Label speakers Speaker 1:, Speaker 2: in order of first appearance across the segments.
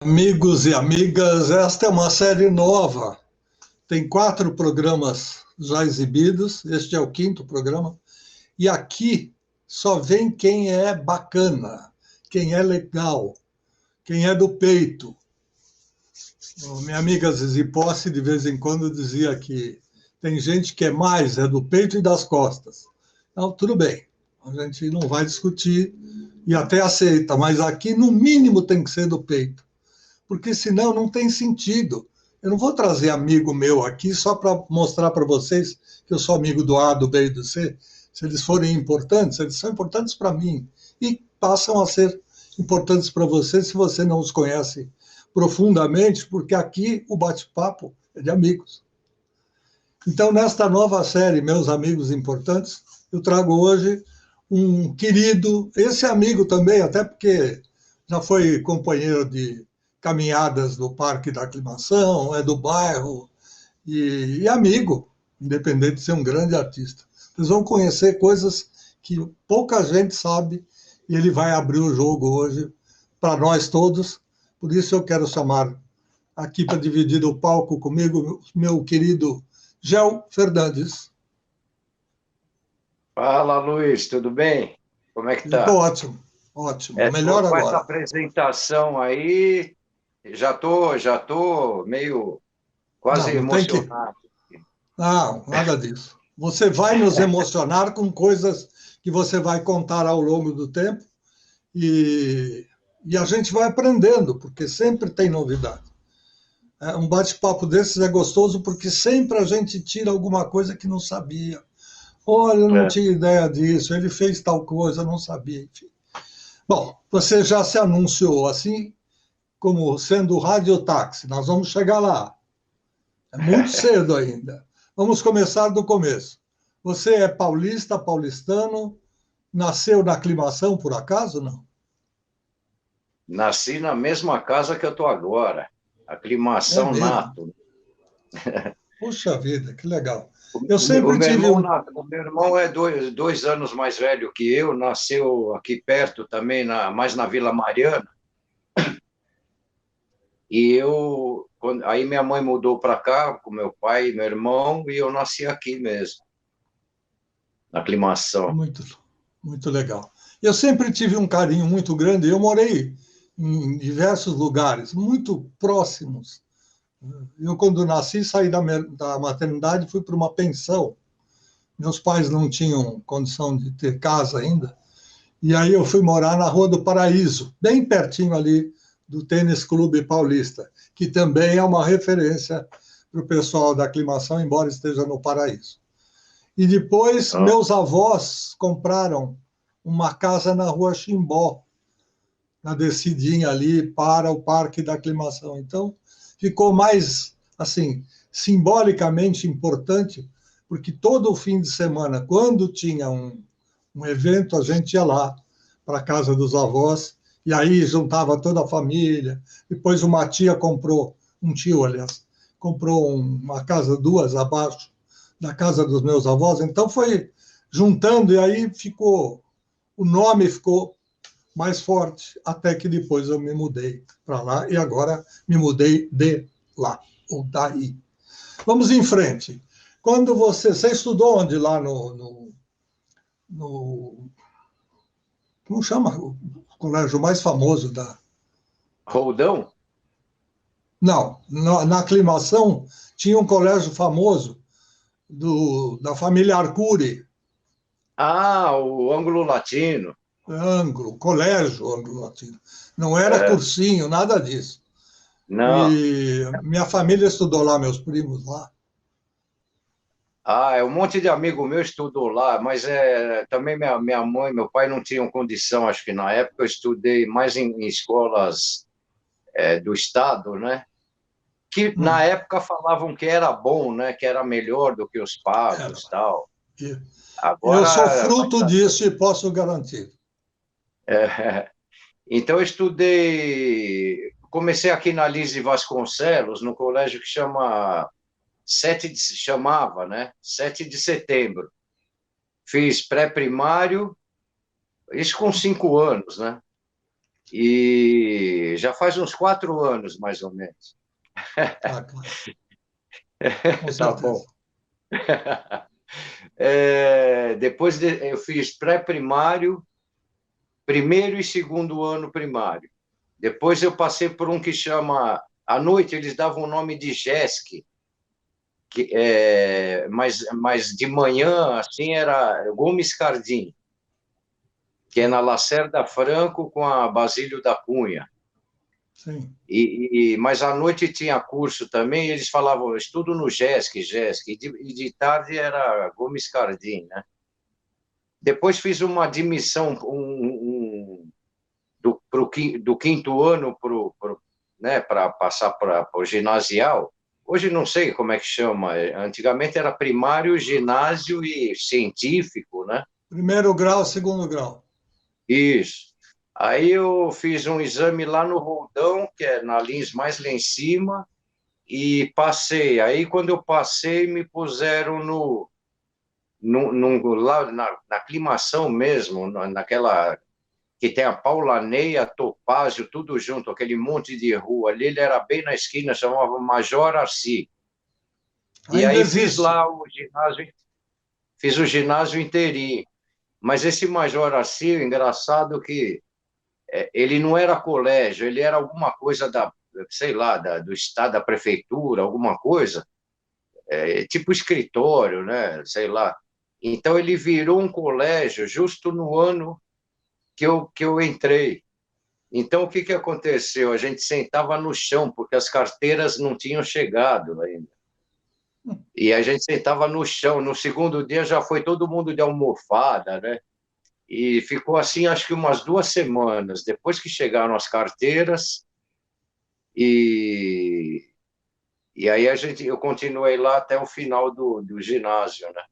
Speaker 1: Amigos e amigas, esta é uma série nova. Tem 4 programas já exibidos, este é o 5º programa. E aqui só vem quem é bacana, quem é legal, quem é do peito. Minha amiga Zizi Posse, de vez em quando, dizia que tem gente que é mais, é do peito e das costas. Então, tudo bem, a gente não vai discutir e até aceita, mas aqui, no mínimo, tem que ser do peito, porque senão não tem sentido. Eu não vou trazer amigo meu aqui só para mostrar para vocês que eu sou amigo do A, do B e do C. Se eles forem importantes, eles são importantes para mim e passam a ser importantes para você se você não os conhece profundamente, porque aqui o bate-papo é de amigos. Então, nesta nova série, Meus Amigos Importantes, eu trago hoje um querido, esse amigo também, até porque já foi companheiro de caminhadas do Parque da Aclimação, é do bairro, e amigo, independente de ser um grande artista. Vocês vão conhecer coisas que pouca gente sabe, e ele vai abrir o jogo hoje para nós todos. Por isso eu quero chamar aqui para dividir o palco comigo meu querido Gel Fernandes.
Speaker 2: Fala, Luiz, tudo bem? Como é que
Speaker 1: Eu estou
Speaker 2: tá?
Speaker 1: ótimo, ótimo, melhor
Speaker 2: Com essa
Speaker 1: agora.
Speaker 2: apresentação aí, já tô meio
Speaker 1: Não,
Speaker 2: quase
Speaker 1: não tem que.
Speaker 2: emocionado.
Speaker 1: Não, nada disso. Você vai nos emocionar com coisas que você vai contar ao longo do tempo e, e a gente vai aprendendo, porque sempre tem novidade. Um bate-papo desses é gostoso porque sempre a gente tira alguma coisa que não sabia. Olha, eu não
Speaker 2: É.
Speaker 1: tinha ideia disso, ele fez tal coisa, eu não sabia, enfim. Bom, você já se anunciou assim como sendo radiotáxi, nós vamos chegar lá. É muito cedo ainda. Vamos começar do começo. Você é paulista, paulistano, nasceu na aclimação por acaso, não?
Speaker 2: Nasci na mesma casa que eu tô agora,
Speaker 1: É
Speaker 2: aclimação
Speaker 1: mesmo.
Speaker 2: nato.
Speaker 1: Puxa vida, que legal.
Speaker 2: O,
Speaker 1: Eu
Speaker 2: o
Speaker 1: sempre
Speaker 2: meu
Speaker 1: tive
Speaker 2: irmão,
Speaker 1: um.
Speaker 2: o meu irmão é dois anos mais velho que eu, nasceu aqui perto também, mais na Vila Mariana, e aí minha mãe mudou para cá com meu pai e meu irmão, e eu nasci aqui mesmo, na aclimação.
Speaker 1: Muito, muito legal. Eu sempre tive um carinho muito grande. Eu morei em diversos lugares, muito próximos. Eu, quando nasci, saí da maternidade e fui para uma pensão. Meus pais não tinham condição de ter casa ainda. E aí eu fui morar na Rua do Paraíso, bem pertinho ali do Tênis Clube Paulista, que também é uma referência para o pessoal da aclimação, embora esteja no Paraíso. E depois
Speaker 2: Ah,
Speaker 1: meus avós compraram uma casa na Rua Chimbó, na descidinha ali para o Parque da Aclimação. Então, ficou mais, assim, simbolicamente importante, porque todo fim de semana, quando tinha um evento, a gente ia lá para a casa dos avós, e aí juntava toda a família. Depois uma tia comprou, um tio, aliás, comprou uma casa, 2 abaixo da casa dos meus avós, então foi juntando, e aí ficou, o nome ficou mais forte, até que depois eu me mudei para lá e agora me mudei de lá, ou daí. Vamos em frente. Quando você estudou onde lá no como chama? O colégio mais famoso da.
Speaker 2: Roldão?
Speaker 1: Não, na aclimação tinha um colégio famoso da família Arcuri,
Speaker 2: Ah, o ângulo latino.
Speaker 1: Anglo, colégio anglo-latino. Não era
Speaker 2: É,
Speaker 1: cursinho, nada disso.
Speaker 2: não.
Speaker 1: E minha família estudou lá, meus primos lá.
Speaker 2: Um monte de amigo meu estudou lá, mas também minha mãe e meu pai não tinham condição, acho que na época eu estudei mais em escolas do estado, né? Que na
Speaker 1: Hum,
Speaker 2: época falavam que era bom, né? Que era melhor do que os
Speaker 1: era.
Speaker 2: pagos, tal.
Speaker 1: E eu sou
Speaker 2: Agora vai
Speaker 1: fruto
Speaker 2: saber.
Speaker 1: disso e posso garantir.
Speaker 2: Então eu estudei, comecei aqui na Lise Vasconcelos, no colégio que chamava, né? 7 de setembro. Fiz pré-primário, isso com 5 anos, né? E já faz uns 4 anos, mais ou menos.
Speaker 1: Ah, claro, com
Speaker 2: Tá
Speaker 1: certeza.
Speaker 2: bom. Eu fiz pré-primário, primeiro e segundo ano primário. Depois eu passei por um que chama... À noite eles davam o nome de GESC, mas de manhã, assim, era Gomes Cardim, que é na Lacerda Franco com a Basílio da Cunha.
Speaker 1: Sim.
Speaker 2: Mas à noite tinha curso também, e eles falavam, estudo no GESC, GESC, e de tarde era Gomes Cardim, né? Depois fiz uma admissão do quinto ano né, para passar para o ginasial. Hoje não sei como é que chama, antigamente era primário, ginásio e científico, né?
Speaker 1: Primeiro grau, segundo grau.
Speaker 2: Isso. Aí eu fiz um exame lá no Roldão, que é na Lins, mais lá em cima, e passei. Aí, quando eu passei, me puseram lá na aclimação mesmo, naquela que tem a Paulaneia, Topázio, tudo junto, aquele monte de rua ali. Ele era bem na esquina, chamava Major Arci. E
Speaker 1: Ainda
Speaker 2: aí fiz
Speaker 1: existe.
Speaker 2: lá fiz o ginásio inteirinho. Mas esse Major Arci, engraçado que ele não era colégio, ele era alguma coisa sei lá, do estado, da prefeitura, alguma coisa, tipo escritório, né? Sei lá. Então ele virou um colégio justo no ano que eu entrei. Então o que aconteceu? A gente sentava no chão, porque as carteiras não tinham chegado ainda. E a gente sentava no chão. No segundo dia já foi todo mundo de almofada, né? E ficou assim, acho que umas 2 semanas. Depois que chegaram as carteiras, e, e aí eu continuei lá até o final do ginásio, né?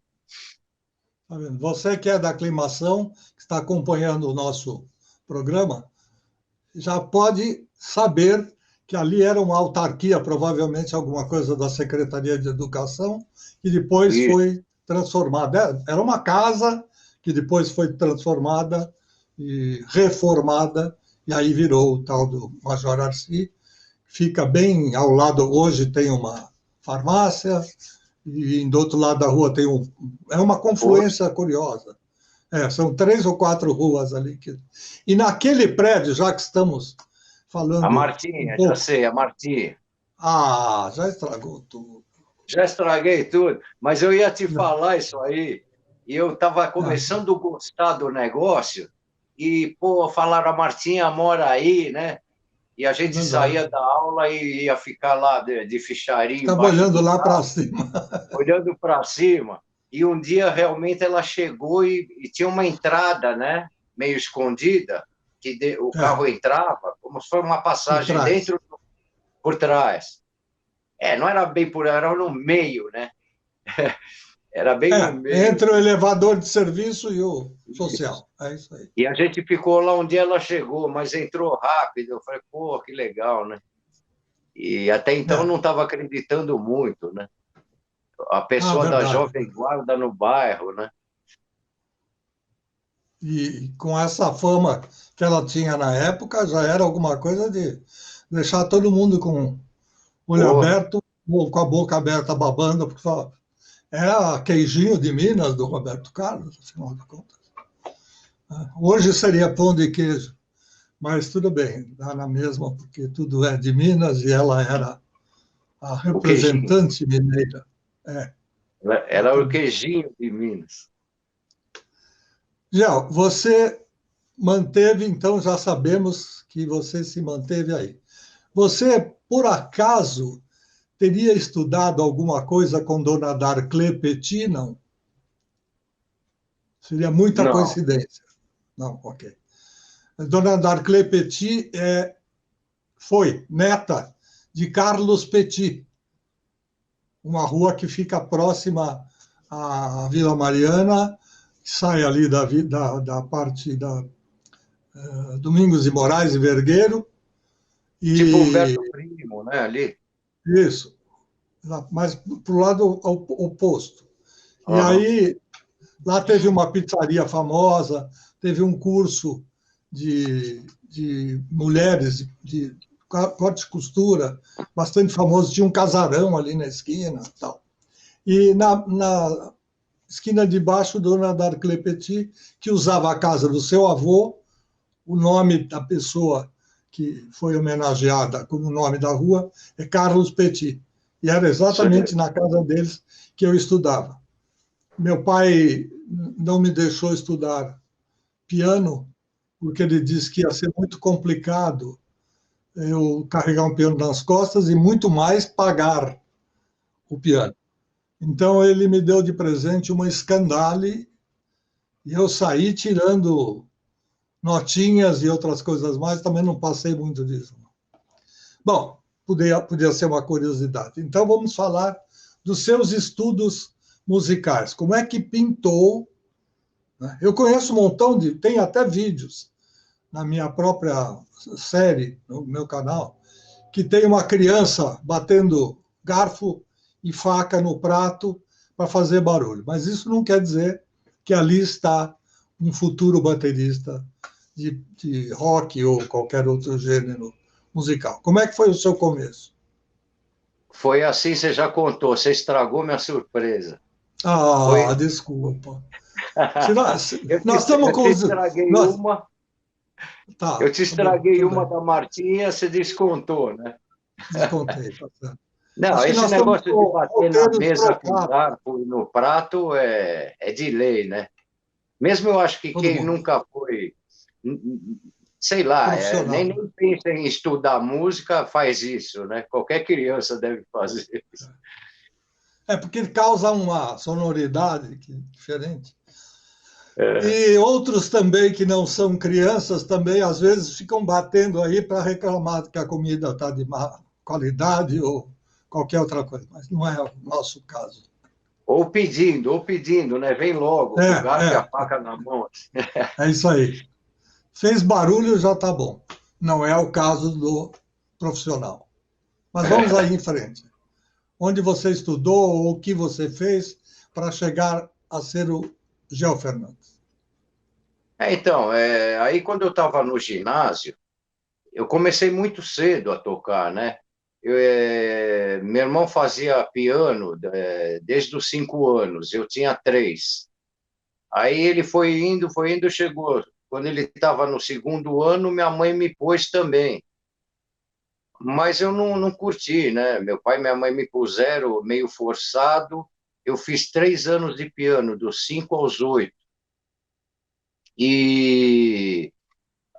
Speaker 1: Tá vendo? Você que é da aclimação, que está acompanhando o nosso programa, já pode saber que ali era uma autarquia, provavelmente alguma coisa da Secretaria de Educação, que depois
Speaker 2: E
Speaker 1: foi transformada. Era uma casa que depois foi transformada e reformada, e aí virou o tal do Major Arci. Fica bem ao lado, hoje tem uma farmácia, e do outro lado da rua tem um. É uma confluência curiosa. São 3 ou 4 ruas ali. E naquele prédio, já que estamos
Speaker 2: a
Speaker 1: falando um
Speaker 2: Martinha, já
Speaker 1: pouco.
Speaker 2: sei, a Martinha.
Speaker 1: Ah, já estragou tudo.
Speaker 2: Já estraguei tudo, mas eu ia te
Speaker 1: Não,
Speaker 2: falar isso aí, e eu estava
Speaker 1: não,
Speaker 2: começando a gostar do negócio, e, pô, falaram, a Martinha mora aí, né? E a
Speaker 1: é
Speaker 2: gente
Speaker 1: verdade.
Speaker 2: saía da aula e ia ficar lá de fichário
Speaker 1: Ficava
Speaker 2: embaixo
Speaker 1: olhando
Speaker 2: do
Speaker 1: lá para
Speaker 2: carro,
Speaker 1: cima.
Speaker 2: olhando para cima. E um dia realmente ela chegou e tinha uma entrada, né? Meio escondida, que o
Speaker 1: É,
Speaker 2: carro entrava, como se fosse uma
Speaker 1: por
Speaker 2: passagem
Speaker 1: trás.
Speaker 2: dentro, por trás. Não era bem era no meio, né? Era bem no meio.
Speaker 1: Entre o elevador de serviço e o social. É isso aí.
Speaker 2: E a gente ficou lá um dia, ela chegou, mas entrou rápido. Eu falei, pô, que legal, né? E até então eu
Speaker 1: É.
Speaker 2: não estava acreditando muito, né? A
Speaker 1: Ah,
Speaker 2: pessoa da
Speaker 1: verdade.
Speaker 2: Jovem Guarda no bairro, né?
Speaker 1: E com essa fama que ela tinha na época, já era alguma coisa de deixar todo mundo com o olho
Speaker 2: Pô,
Speaker 1: aberto ou com a boca aberta babando, porque fala, é a queijinho de Minas do Roberto Carlos, afinal de contas. Hoje seria pão de queijo, mas tudo bem, dá na mesma, porque tudo é de Minas e ela era a
Speaker 2: o queijinho.
Speaker 1: representante mineira. É,
Speaker 2: Era o
Speaker 1: exatamente.
Speaker 2: queijinho de Minas.
Speaker 1: Gel, você manteve, então já sabemos que você se manteve aí. Você, por acaso, teria estudado alguma coisa com Dona Darclé Petit, não? Seria muita
Speaker 2: Não,
Speaker 1: coincidência. Não, ok. Dona Darclé Petit foi neta de Carlos Petit, uma rua que fica próxima à Vila Mariana, sai ali da parte da Domingos de Moraes e Vergueiro,
Speaker 2: tipo Humberto
Speaker 1: e
Speaker 2: Primo, né? Ali.
Speaker 1: isso, mas para o lado oposto. E
Speaker 2: Aham.
Speaker 1: aí, lá teve uma pizzaria famosa, teve um curso de mulheres de corte e costura, bastante famoso. Tinha um casarão ali na esquina e tal. E na esquina de baixo, Dona Darclé Petit, que usava a casa do seu avô, o nome da pessoa que foi homenageada como nome da rua é Carlos Petit. E era exatamente na casa deles que eu estudava. Meu pai não me deixou estudar piano, porque ele disse que ia ser muito complicado eu carregar um piano nas costas e muito mais pagar o piano. Então ele me deu de presente uma Scandale e eu saí tirando notinhas e outras coisas mais, também não passei muito disso. Bom, podia ser uma curiosidade. Então vamos falar dos seus estudos musicais. Como é que pintou? Né? Eu conheço um montão de, tem até vídeos na minha própria série, no meu canal, que tem uma criança batendo garfo e faca no prato para fazer barulho. Mas isso não quer dizer que ali está um futuro baterista de rock ou qualquer outro gênero musical. Como é que foi o seu começo?
Speaker 2: Foi assim, você já contou, você estragou minha surpresa.
Speaker 1: Ah,
Speaker 2: Foi.
Speaker 1: desculpa. Nós estamos
Speaker 2: Eu
Speaker 1: com
Speaker 2: te
Speaker 1: os.
Speaker 2: estraguei
Speaker 1: Nós,
Speaker 2: uma,
Speaker 1: tá,
Speaker 2: eu te
Speaker 1: tá bom,
Speaker 2: estraguei
Speaker 1: tudo
Speaker 2: uma
Speaker 1: bem.
Speaker 2: da Martinha, você descontou, né?
Speaker 1: Descontei, tá certo.
Speaker 2: Não,
Speaker 1: Acho que
Speaker 2: esse
Speaker 1: nós estamos
Speaker 2: negócio de
Speaker 1: com
Speaker 2: bater na
Speaker 1: roteiros
Speaker 2: mesa com
Speaker 1: trocados,
Speaker 2: garfo e no prato é de lei, né? Mesmo eu acho que
Speaker 1: todo
Speaker 2: quem
Speaker 1: mundo.
Speaker 2: nunca foi, sei lá, nem,
Speaker 1: Profissional.
Speaker 2: nem pensa em estudar música, faz isso, né? Qualquer criança deve fazer isso.
Speaker 1: É porque causa uma sonoridade diferente.
Speaker 2: É.
Speaker 1: E outros também que não são crianças também, às vezes, ficam batendo aí para reclamar que a comida está de má qualidade ou qualquer outra coisa, mas não é o nosso caso.
Speaker 2: Ou pedindo, né? Vem logo, com o garfo e a
Speaker 1: É,
Speaker 2: faca na mão.
Speaker 1: é isso aí. Fez barulho, já está bom. Não é o caso do profissional. Mas vamos aí em frente. Onde você estudou ou o que você fez para chegar a ser o Gel Fernandes?
Speaker 2: Então, aí quando eu estava no ginásio, eu comecei muito cedo a tocar, né? Meu irmão fazia piano desde os 5 anos, eu tinha 3. Aí ele foi indo, chegou. Quando ele estava no segundo ano, minha mãe me pôs também. Mas eu não curti, né? Meu pai e minha mãe me puseram meio forçado. Eu fiz 3 anos de piano, dos 5 aos 8. E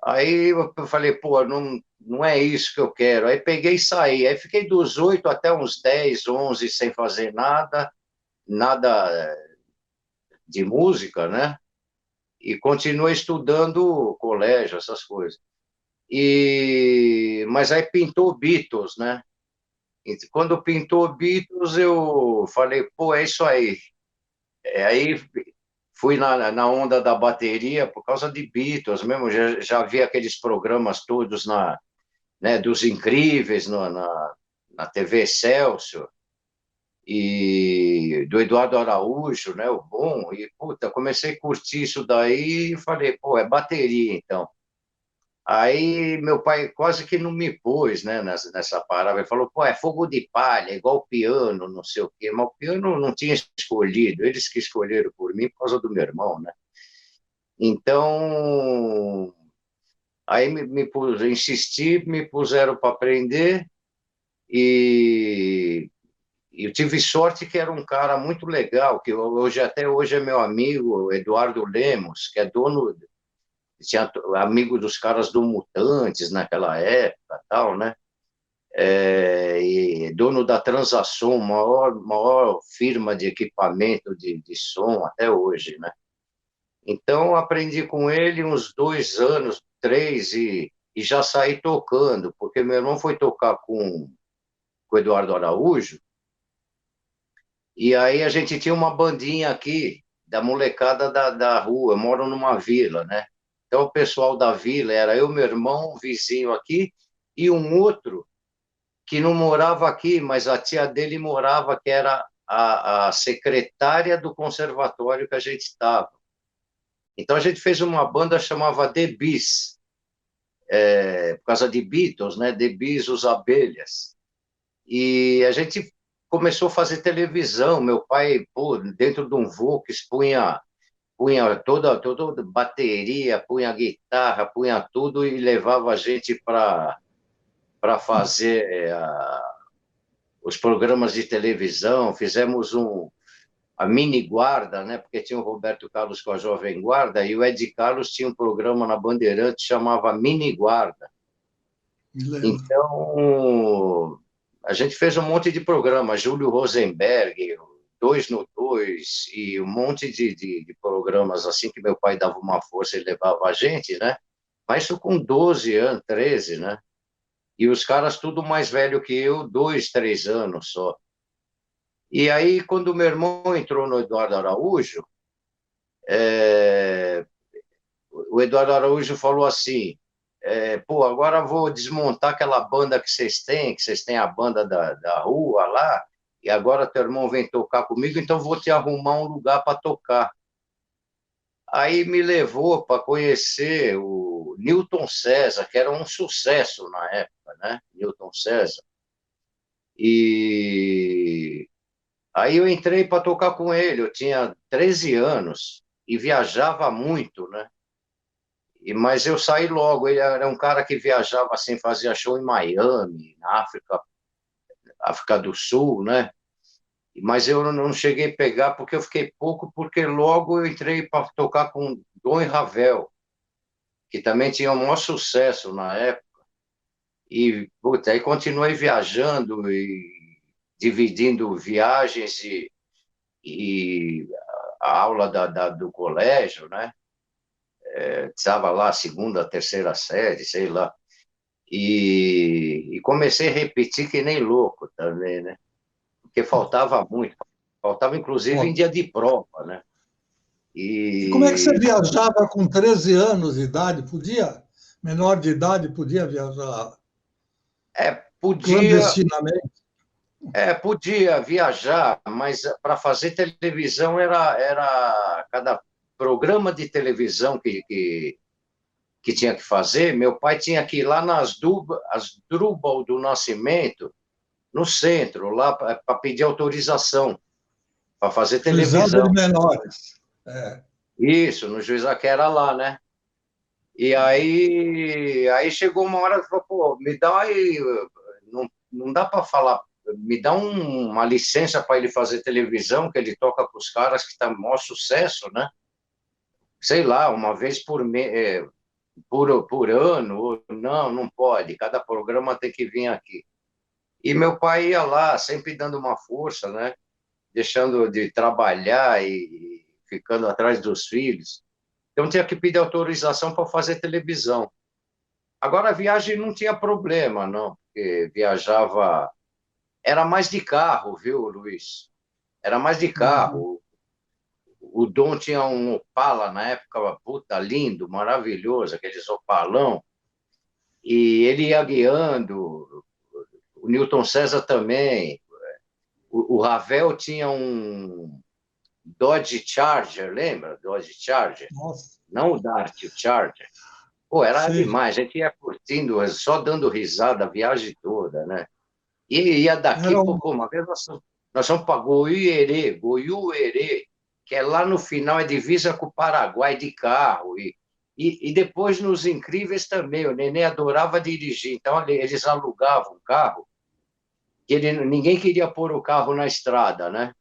Speaker 2: aí eu falei, pô, não é isso que eu quero. Aí peguei e saí. Aí fiquei dos 8 até uns 10, 11 sem fazer nada, nada de música, né? E continuei estudando colégio, essas coisas. Mas aí pintou Beatles, né? E quando pintou Beatles, eu falei, pô, é isso aí. Aí fui na onda da bateria por causa de Beatles mesmo. Já vi aqueles programas todos né, dos Incríveis na TV Excelsior e do Eduardo Araújo, né, o bom. E, puta, comecei a curtir isso daí e falei, pô, é bateria, então. Aí meu pai quase que não me pôs, né, nessa parada. Ele falou, pô, é fogo de palha, igual piano, não sei o quê. Mas o piano não tinha escolhido, eles que escolheram por mim por causa do meu irmão, né? Então, aí insisti, me puseram para aprender e eu tive sorte que era um cara muito legal, que até hoje é meu amigo, Eduardo Lemos, que é dono, tinha amigo dos caras do Mutantes naquela época, tal, né? E dono da Transação, maior firma de equipamento de som até hoje, né? Então aprendi com ele uns 2 anos, 3 e já saí tocando, porque meu irmão foi tocar com o Eduardo Araújo. E aí a gente tinha uma bandinha aqui, da molecada da rua, eu moro numa vila, né? Então o pessoal da vila era eu, meu irmão, um vizinho aqui, e um outro que não morava aqui, mas a tia dele morava, que era a secretária do conservatório que a gente estava. Então a gente fez uma banda chamava The Bis. por causa de Beatles, né? The Bees, os Abelhas. E a gente começou a fazer televisão. Meu pai, pô, dentro de um Vox, punha toda bateria, punha guitarra, punha tudo e levava a gente para fazer os programas de televisão. Fizemos a Mini Guarda, né? Porque tinha o Roberto Carlos com a Jovem Guarda e o Ed Carlos tinha um programa na Bandeirantes chamava Mini Guarda.
Speaker 1: Me lembro.
Speaker 2: Então, a gente fez um monte de programas, Júlio Rosenberg, Dois no Dois, e um monte de programas assim que meu pai dava uma força e levava a gente, né? Mas isso com 12 anos, 13, né? E os caras tudo mais velho que eu, 2, 3 anos só. E aí, quando meu irmão entrou no Eduardo Araújo, é, o Eduardo Araújo falou assim, pô, agora vou desmontar aquela banda que vocês têm a banda da rua lá, e agora teu irmão vem tocar comigo, então vou te arrumar um lugar para tocar. Aí me levou para conhecer o Newton César, que era um sucesso na época, né? Newton César. E aí eu entrei para tocar com ele, eu tinha 13 anos e viajava muito, né? Mas eu saí logo, ele era um cara que viajava assim, fazia show em Miami, na África do Sul, né? Mas eu não cheguei a pegar porque eu fiquei pouco, porque logo eu entrei para tocar com Dom e Ravel, que também tinha um maior sucesso na época. E puta, aí continuei viajando e dividindo viagens e a aula do colégio, né? Estava lá, segunda, terceira série, sei lá. E comecei a repetir que nem louco também, né? Porque faltava muito, faltava inclusive em
Speaker 1: Pô,
Speaker 2: dia de prova, né?
Speaker 1: e como é que você
Speaker 2: E
Speaker 1: viajava com 13 anos de idade? Podia? Menor de idade podia viajar
Speaker 2: podia,
Speaker 1: clandestinamente?
Speaker 2: podia viajar, mas para fazer televisão era cada programa de televisão que tinha que fazer. Meu pai tinha que ir lá Asdrubal do Nascimento, no centro, lá para pedir autorização para fazer
Speaker 1: Juizado de
Speaker 2: televisão.
Speaker 1: menores. É.
Speaker 2: Isso, no Juizado que era lá, né? E aí chegou uma hora que falou, pô, me dá aí, não dá para falar, me dá uma licença para ele fazer televisão, que ele toca com os caras que está maior sucesso, né? Sei lá, uma vez por ano, ou não pode, cada programa tem que vir aqui. E meu pai ia lá, sempre dando uma força, né? Deixando de trabalhar e ficando atrás dos filhos. Então tinha que pedir autorização para fazer televisão. Agora a viagem não tinha problema, não, porque viajava. Era mais de carro, viu, Luiz? Era mais de
Speaker 1: Uhum.
Speaker 2: carro. O Dom tinha um Opala na época, puta, lindo, maravilhoso, aqueles Opalão. E ele ia guiando. O Newton César também. O Ravel tinha um Dodge Charger, lembra? Dodge Charger.
Speaker 1: Nossa,
Speaker 2: Não o Dart, o Charger. Pô, era
Speaker 1: sei.
Speaker 2: demais. A gente ia curtindo, só dando risada a viagem toda, né? E ia daqui,
Speaker 1: Era um,
Speaker 2: pô, uma vez nós fomos para Goiuerê, que é lá no final, é divisa com o Paraguai de carro. E depois nos Incríveis também, o Nenê adorava dirigir, então eles alugavam um carro, que ninguém queria pôr o carro na estrada, né?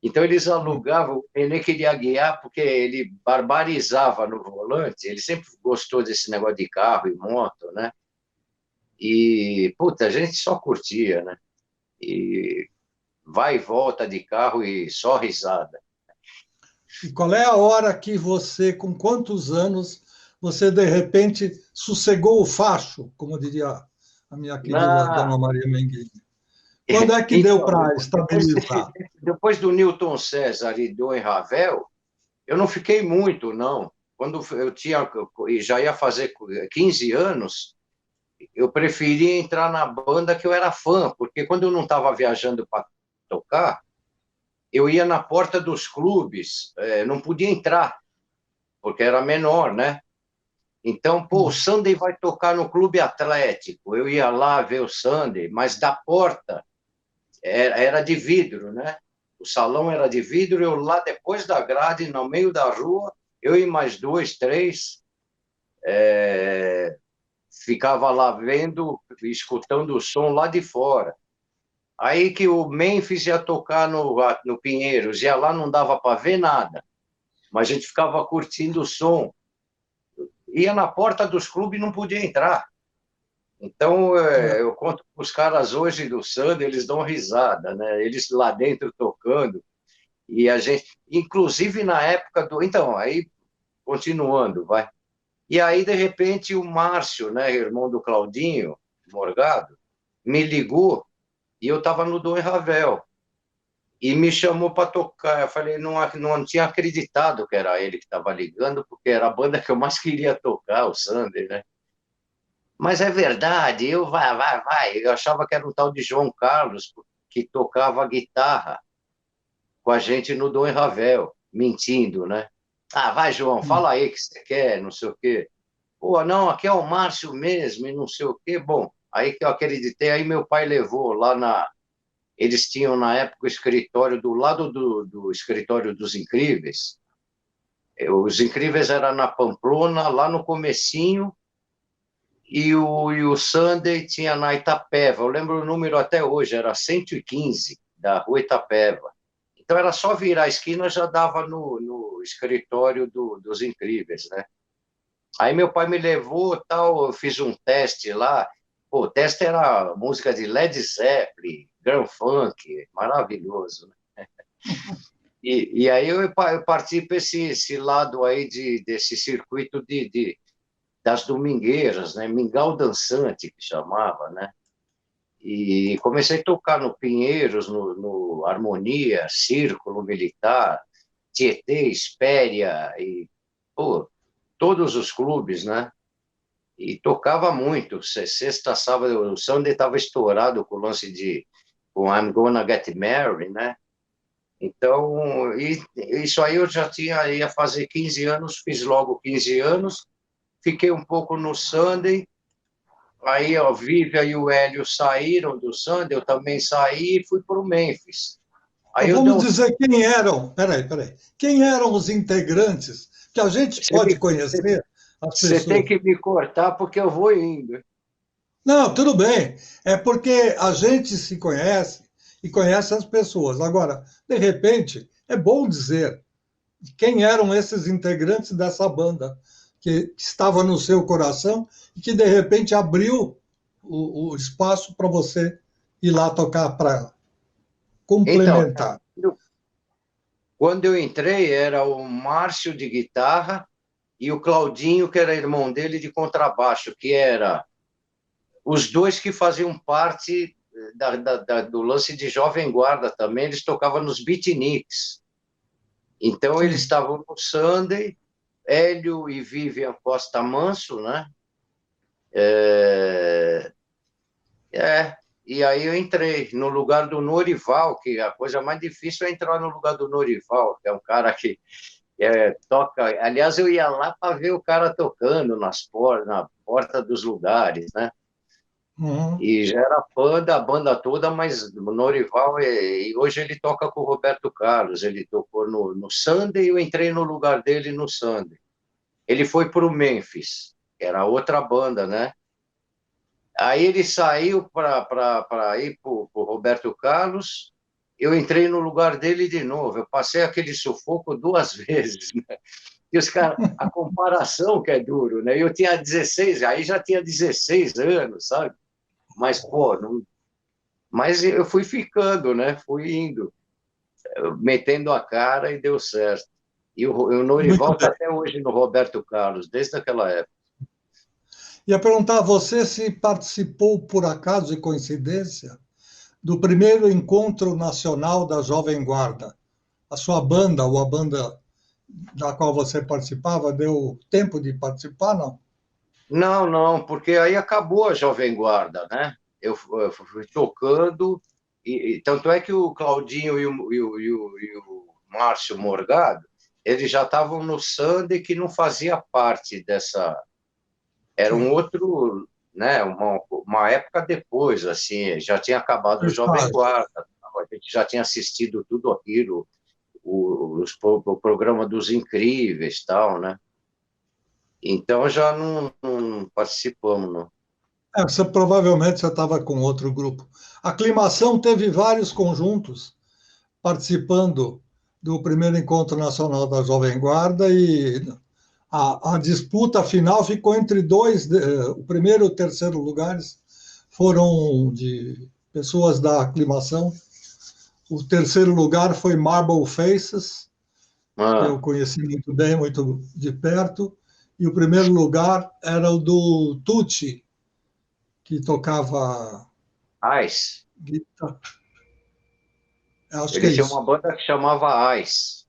Speaker 2: Então eles alugavam, o Nenê queria guiar porque ele barbarizava no volante, ele sempre gostou desse negócio de carro e moto, né? E, puta, a gente só curtia, né? E vai e volta de carro e só risada.
Speaker 1: e qual é a hora que você, com quantos anos, você de repente sossegou o facho, como diria a minha querida
Speaker 2: Na...
Speaker 1: Dona Maria Menguinha? Quando é que deu
Speaker 2: Então,
Speaker 1: para estabilizar?
Speaker 2: depois do Newton César e do Ravel, eu não fiquei muito, não. Quando eu tinha, e já ia fazer 15 anos, eu preferia entrar na banda que eu era fã, porque quando eu não estava viajando para tocar, eu ia na porta dos clubes, não podia entrar, porque era menor, né? Então, pô, o Sunday vai tocar no Clube Atlético. Eu ia lá ver o Sunday, mas da porta era de vidro, né? O salão era de vidro, eu lá depois da grade, no meio da rua, eu e mais dois, três, ficava lá vendo, escutando o som lá de fora. Aí que o Memphis ia tocar no Pinheiros, ia lá, não dava para ver nada, mas a gente ficava curtindo o som. Ia na porta dos clubes e não podia entrar. Então, eu conto para os caras hoje do Sand, eles dão risada, né? Eles lá dentro tocando, e a gente, inclusive na época do. Então, aí, continuando, vai. E aí, de repente, o Márcio, né, irmão do Claudinho Morgado, me ligou e eu estava no Dom e Ravel. E me chamou para tocar. Eu falei, não tinha acreditado que era ele que estava ligando, porque era a banda que eu mais queria tocar, o Sander, né? Mas é verdade, vai. Eu achava que era um tal de João Carlos, que tocava guitarra com a gente no Dom e Ravel, mentindo, né? Ah, vai, João, fala aí o que você quer, não sei o quê. Pô, não, aqui é o Márcio mesmo, e não sei o quê. Bom, aí que eu acreditei, aí meu pai levou lá na. Eles tinham, na época, o escritório do lado do escritório dos Incríveis. Os Incríveis era na Pamplona, lá no comecinho, e o Sunday tinha na Itapeva. Eu lembro o número até hoje, era 115, da rua Itapeva. Então era só virar a esquina, já dava no escritório dos Incríveis, né? Aí meu pai me levou, tal, eu fiz um teste lá. Pô, o teste era música de Led Zeppelin, Grand Funk, maravilhoso, né? E aí eu parti para esse lado aí desse circuito das domingueiras, né? Mingau dançante, que chamava, né? E comecei a tocar no Pinheiros, no Harmonia, Círculo Militar, Tietê, Espéria, e pô, todos os clubes, né? E tocava muito. Sexta, sábado, o Sunday estava estourado com o lance com I'm Gonna Get Married, né? Então, isso aí eu já ia fazer 15 anos, fiz logo 15 anos, fiquei um pouco no Sunday, aí a Vívia e o Hélio saíram do Sunday, eu também saí e fui para o Memphis. Aí
Speaker 1: Então,
Speaker 2: eu dei
Speaker 1: vamos dizer quem eram, peraí, quem eram os integrantes, que a gente pode conhecer as
Speaker 2: Você tem
Speaker 1: pessoas.
Speaker 2: que me cortar porque eu vou indo.
Speaker 1: Não, tudo bem, é porque a gente se conhece e conhece as pessoas. Agora, de repente, é bom dizer quem eram esses integrantes dessa banda que estava no seu coração e que, de repente, abriu o espaço para você ir lá tocar para
Speaker 2: Então,
Speaker 1: complementar.
Speaker 2: quando eu entrei, era o Márcio de guitarra e o Claudinho, que era irmão dele, de contrabaixo, que era os dois que faziam parte do lance de Jovem Guarda também, eles tocavam nos beatniks. Então, eles
Speaker 1: Sim.
Speaker 2: estavam no Sunday, Hélio e Vivian Costa Manso, né? É, e aí eu entrei no lugar do Norival, que a coisa mais difícil é entrar no lugar do Norival, que é um cara que toca. Aliás, eu ia lá para ver o cara tocando na porta dos lugares, né?
Speaker 1: Uhum.
Speaker 2: E já era fã da banda toda, mas o Norival, e hoje ele toca com o Roberto Carlos. Ele tocou no Sunday e eu entrei no lugar dele no Sunday. Ele foi para o Memphis, que era outra banda, né? Aí ele saiu para ir para o Roberto Carlos, eu entrei no lugar dele de novo. Eu passei aquele sufoco duas vezes, né? E os caras, a comparação que é duro, né? Eu tinha 16, aí já tinha 16 anos, sabe? Mas, pô, não, mas eu fui ficando, né? Fui indo, metendo a cara e deu certo. E o
Speaker 1: Muito
Speaker 2: Norival está
Speaker 1: bem.
Speaker 2: até hoje no Roberto Carlos, desde aquela época.
Speaker 1: Ia perguntar a você se participou, por acaso e coincidência, do primeiro encontro nacional da Jovem Guarda. A sua banda, ou a banda da qual você participava, deu tempo de participar, não?
Speaker 2: Não, não, porque aí acabou a Jovem Guarda, né? Eu fui tocando, e tanto é que o Claudinho e o Márcio Morgado, eles já estavam no Sunday, que não fazia parte era um
Speaker 1: sim.
Speaker 2: outro, né, uma época depois, assim, já tinha acabado o Jovem
Speaker 1: Estágio.
Speaker 2: Guarda, a gente já tinha assistido tudo aquilo, o programa dos Incríveis, tal, né? Então já não participamos, não.
Speaker 1: Você, provavelmente você estava com outro grupo. A Aclimação teve vários conjuntos participando do primeiro Encontro Nacional da Jovem Guarda e a disputa final ficou entre dois, o primeiro e o terceiro lugares foram de pessoas da Aclimação. O terceiro lugar foi Marble Faces, que eu
Speaker 2: Ah,
Speaker 1: conheci muito bem, muito de perto, e o primeiro lugar era o do Tucci, que tocava
Speaker 2: Ice.
Speaker 1: guitarra. Acho que
Speaker 2: Ele
Speaker 1: é
Speaker 2: tinha uma
Speaker 1: isso.
Speaker 2: banda que chamava Ice.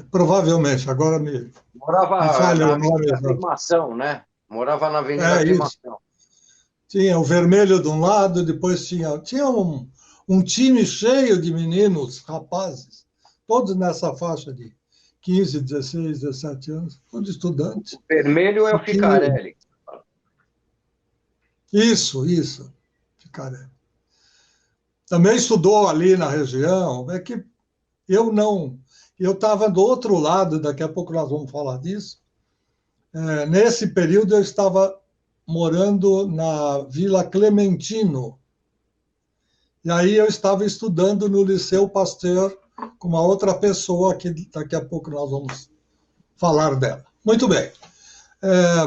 Speaker 1: Provavelmente, agora me
Speaker 2: Morava
Speaker 1: falha
Speaker 2: na
Speaker 1: o nome
Speaker 2: Avenida
Speaker 1: exato.
Speaker 2: Aclimação, né? Morava na Avenida
Speaker 1: É isso.
Speaker 2: Aclimação.
Speaker 1: Tinha o vermelho de um lado, depois tinha um time cheio de meninos, rapazes, todos nessa faixa de 15, 16, 17 anos, todos estudantes.
Speaker 2: O vermelho é
Speaker 1: E
Speaker 2: o
Speaker 1: que
Speaker 2: Ficarelli.
Speaker 1: isso, cara. Também estudou ali na região, é que eu não, eu estava do outro lado, daqui a pouco nós vamos falar disso. Nesse período eu estava morando na Vila Clementino, e aí eu estava estudando no Liceu Pasteur com uma outra pessoa que daqui a pouco nós vamos falar dela. Muito bem.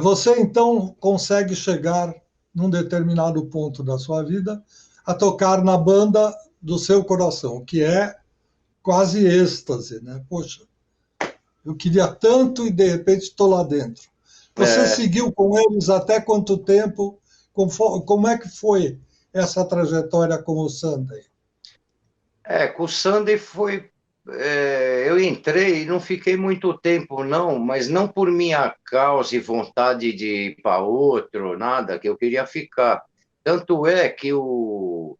Speaker 1: Você então consegue chegar num determinado ponto da sua vida a tocar na banda do seu coração, que é quase êxtase, né? Poxa, eu queria tanto e de repente estou lá dentro. Você
Speaker 2: É,
Speaker 1: seguiu com eles até quanto tempo? Como é que foi essa trajetória com o Sunday?
Speaker 2: com o Sandy foi. Eu entrei e não fiquei muito tempo, não, mas não por minha causa e vontade de ir para outro, nada, que eu queria ficar. Tanto é que o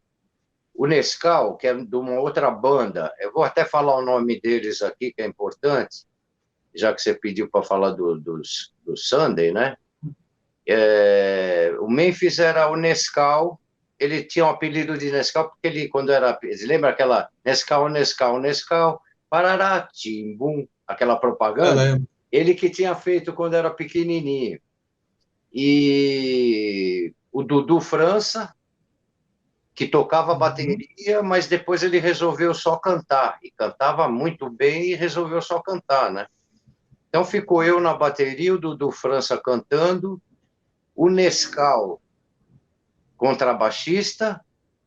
Speaker 2: Nescau, que é de uma outra banda, eu vou até falar o nome deles aqui, que é importante, já que você pediu para falar do Sunday, né? O Memphis era o Nescau, ele tinha o apelido de Nescau porque ele, quando era. Você lembra aquela Nescau, Nescau, Nescau, Parará, Timbum, aquela
Speaker 1: Eu
Speaker 2: propaganda?
Speaker 1: lembro.
Speaker 2: Ele que tinha feito quando era pequenininho. E o Dudu França, que tocava
Speaker 1: Uhum.
Speaker 2: bateria, mas depois ele resolveu só cantar. E cantava muito bem e resolveu só cantar, né? Então ficou eu na bateria, o Dudu França cantando, o Nescau contrabaixista,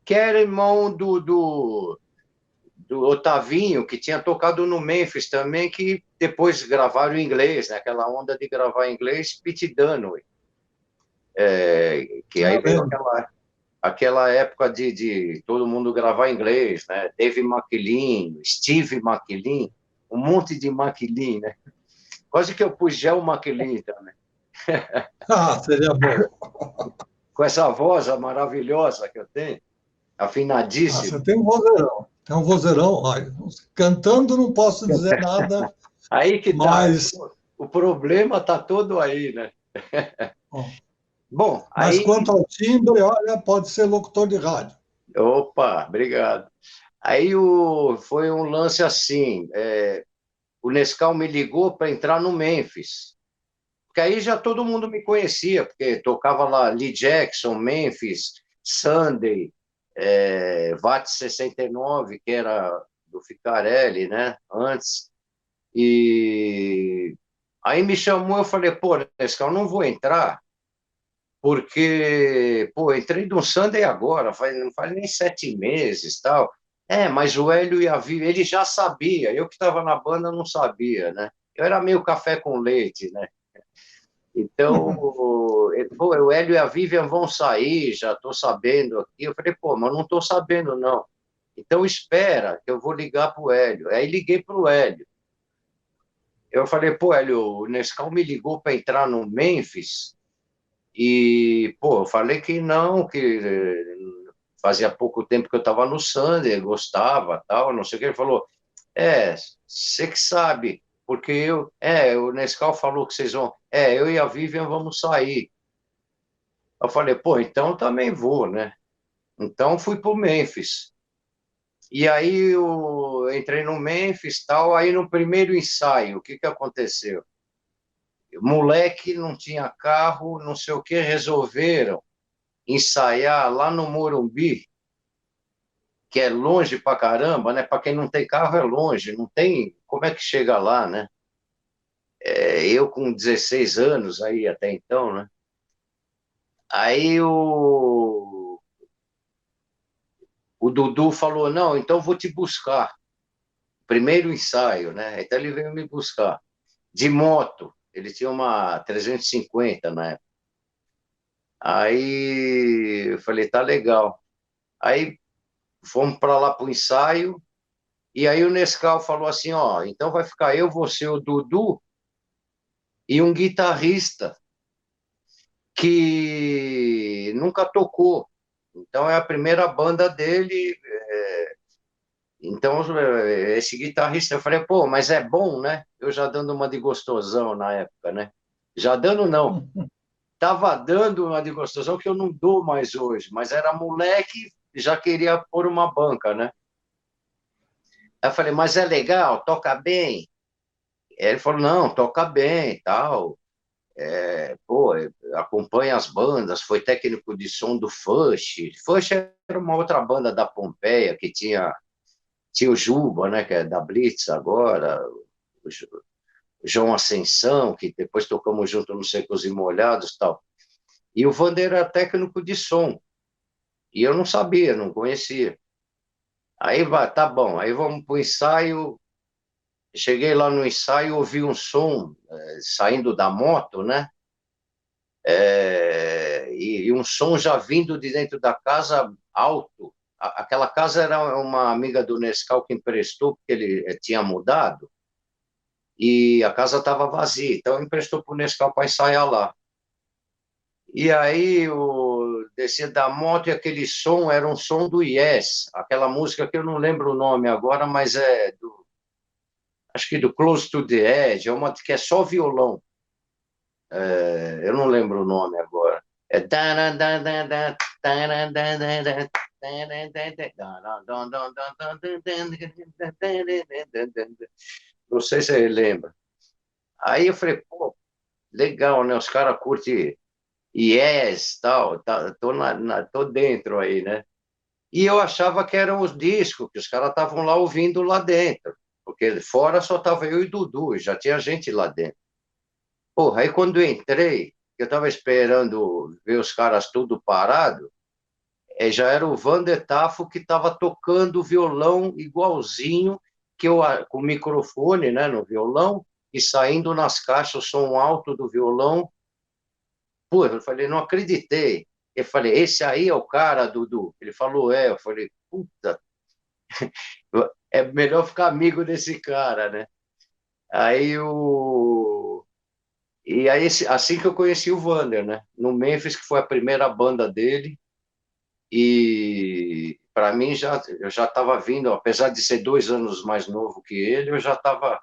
Speaker 2: que era irmão do Otavinho, que tinha tocado no Memphis também, que depois gravaram em inglês, né? Aquela onda de gravar em inglês, Pete Dunne, que aí
Speaker 1: Eu
Speaker 2: veio
Speaker 1: lembro.
Speaker 2: aquela época de todo mundo gravar em inglês, né? Dave McLean, Steve McLean, um monte de McLean, né? Quase que eu pus Gel McLean também.
Speaker 1: Ah, seria bom.
Speaker 2: Com essa voz maravilhosa que eu tenho,
Speaker 1: Ah, você
Speaker 2: afinadíssimo.
Speaker 1: tem um vozeirão. Tem um vozeirão. Ai, cantando não posso dizer nada,
Speaker 2: Aí que tá.
Speaker 1: mas,
Speaker 2: O problema tá todo aí, né?
Speaker 1: ó,
Speaker 2: Bom,
Speaker 1: mas
Speaker 2: aí.
Speaker 1: quanto ao timbre, olha, pode ser locutor de rádio.
Speaker 2: Opa, obrigado. Aí foi um lance assim: o Nescau me ligou para entrar no Memphis. Porque aí já todo mundo me conhecia, porque tocava lá Lee Jackson, Memphis, Sunday, VAT 69, que era do Ficarelli, né? Antes. E aí me chamou, eu falei, pô, Nescau, não vou entrar, porque, pô, entrei no Sunday agora, não faz nem 7 meses, tal. Mas o Hélio e a Vivi, ele já sabia, eu que estava na banda não sabia, né? Eu era meio café com leite, né? Então, pô, o Hélio e a Vivian vão sair, já estou sabendo aqui. Eu falei, pô, mas não estou sabendo, não. Então, espera, que eu vou ligar para o Hélio. Aí liguei para o Hélio. Eu falei, pô, Hélio, o Nescau me ligou para entrar no Memphis e, pô, eu falei que não, que fazia pouco tempo que eu estava no Sander, gostava, tal, não sei o que. Ele falou, você que sabe, porque o Nescau falou que vocês vão. eu e a Vivian vamos sair. Eu falei, pô, então eu também vou, né? Então fui pro Memphis. E aí eu entrei no Memphis, tal, aí no primeiro ensaio, o que que aconteceu? Moleque, não tinha carro, não sei o que, resolveram ensaiar lá no Morumbi, que é longe pra caramba, né? Para quem não tem carro é longe, não tem como é que chega lá, né? Eu com 16 anos aí até então, né? Aí o Dudu falou, não, então vou te buscar. Primeiro ensaio, né? Então ele veio me buscar. De moto, ele tinha uma 350 na época. Aí eu falei, tá legal. Aí fomos para lá para o ensaio, e aí o Nescau falou assim, ó, então vai ficar eu, você, o Dudu e um guitarrista que nunca tocou. Então é a primeira banda dele. Então, esse guitarrista, eu falei, pô, mas é bom, né? Eu já dando uma de gostosão na época, né? Já dando, não. Tava dando uma de gostosão que eu não dou mais hoje, mas era moleque, já queria pôr uma banca, né? Aí eu falei, mas é legal, toca bem? Aí ele falou, não, toca bem e tal. Pô, acompanha as bandas, foi técnico de som do Fush. Fush era uma outra banda da Pompeia que tinha o Juba, né, que é da Blitz agora, o João Ascensão, que depois tocamos junto no Secos e Molhados e tal. E o Vander era técnico de som. E eu não sabia, não conhecia. Aí vai, tá bom, aí vamos para o ensaio. Cheguei lá no ensaio, ouvi um som saindo da moto, né? E um som já vindo de dentro da casa alto. Aquela casa era uma amiga do Nescau que emprestou, porque ele tinha mudado, e a casa estava vazia, então emprestou para o Nescau para ensaiar lá. E aí eu desci da moto e aquele som era um som do Yes, aquela música que eu não lembro o nome agora, mas acho que do Close to the Edge, é uma que é só violão. Eu não lembro o nome agora. É. Não sei se ele lembra. Aí eu falei, pô, legal, né? Os caras curtem Yes, tal, tô dentro aí, né? E eu achava que eram os discos, que os caras estavam lá ouvindo lá dentro, porque fora só tava eu e Dudu, já tinha gente lá dentro. Porra, aí quando eu entrei, eu tava esperando ver os caras tudo parado, já era o Vander Tafo que tava tocando violão igualzinho, com o microfone, né, no violão, e saindo nas caixas o som alto do violão. Pô, eu falei, não acreditei. Eu falei, esse aí é o cara, Dudu? Ele falou, é. Eu falei, puta, é melhor ficar amigo desse cara, né? Aí o. E aí, assim que eu conheci o Vander, né? No Memphis, que foi a primeira banda dele, e para mim eu já estava vindo, apesar de ser 2 anos mais novo que ele, eu já estava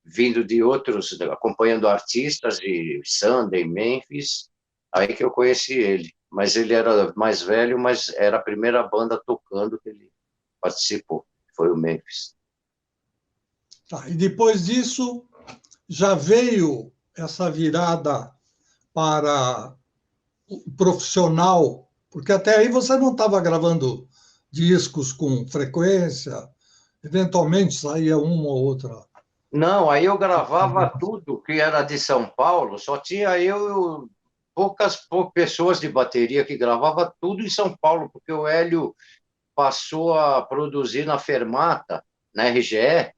Speaker 2: vindo de outros, acompanhando artistas de Sunday, Memphis, aí que eu conheci ele. Mas ele era mais velho, mas era a primeira banda tocando que ele participou, foi o Memphis.
Speaker 1: Tá, e depois disso, já veio essa virada para o profissional, porque até aí você não estava gravando discos com frequência, eventualmente saía uma ou outra.
Speaker 2: Não, aí eu gravava tudo que era de São Paulo, só tinha eu poucas pessoas de bateria que gravava tudo em São Paulo, porque o Hélio passou a produzir na Fermata, na RGE,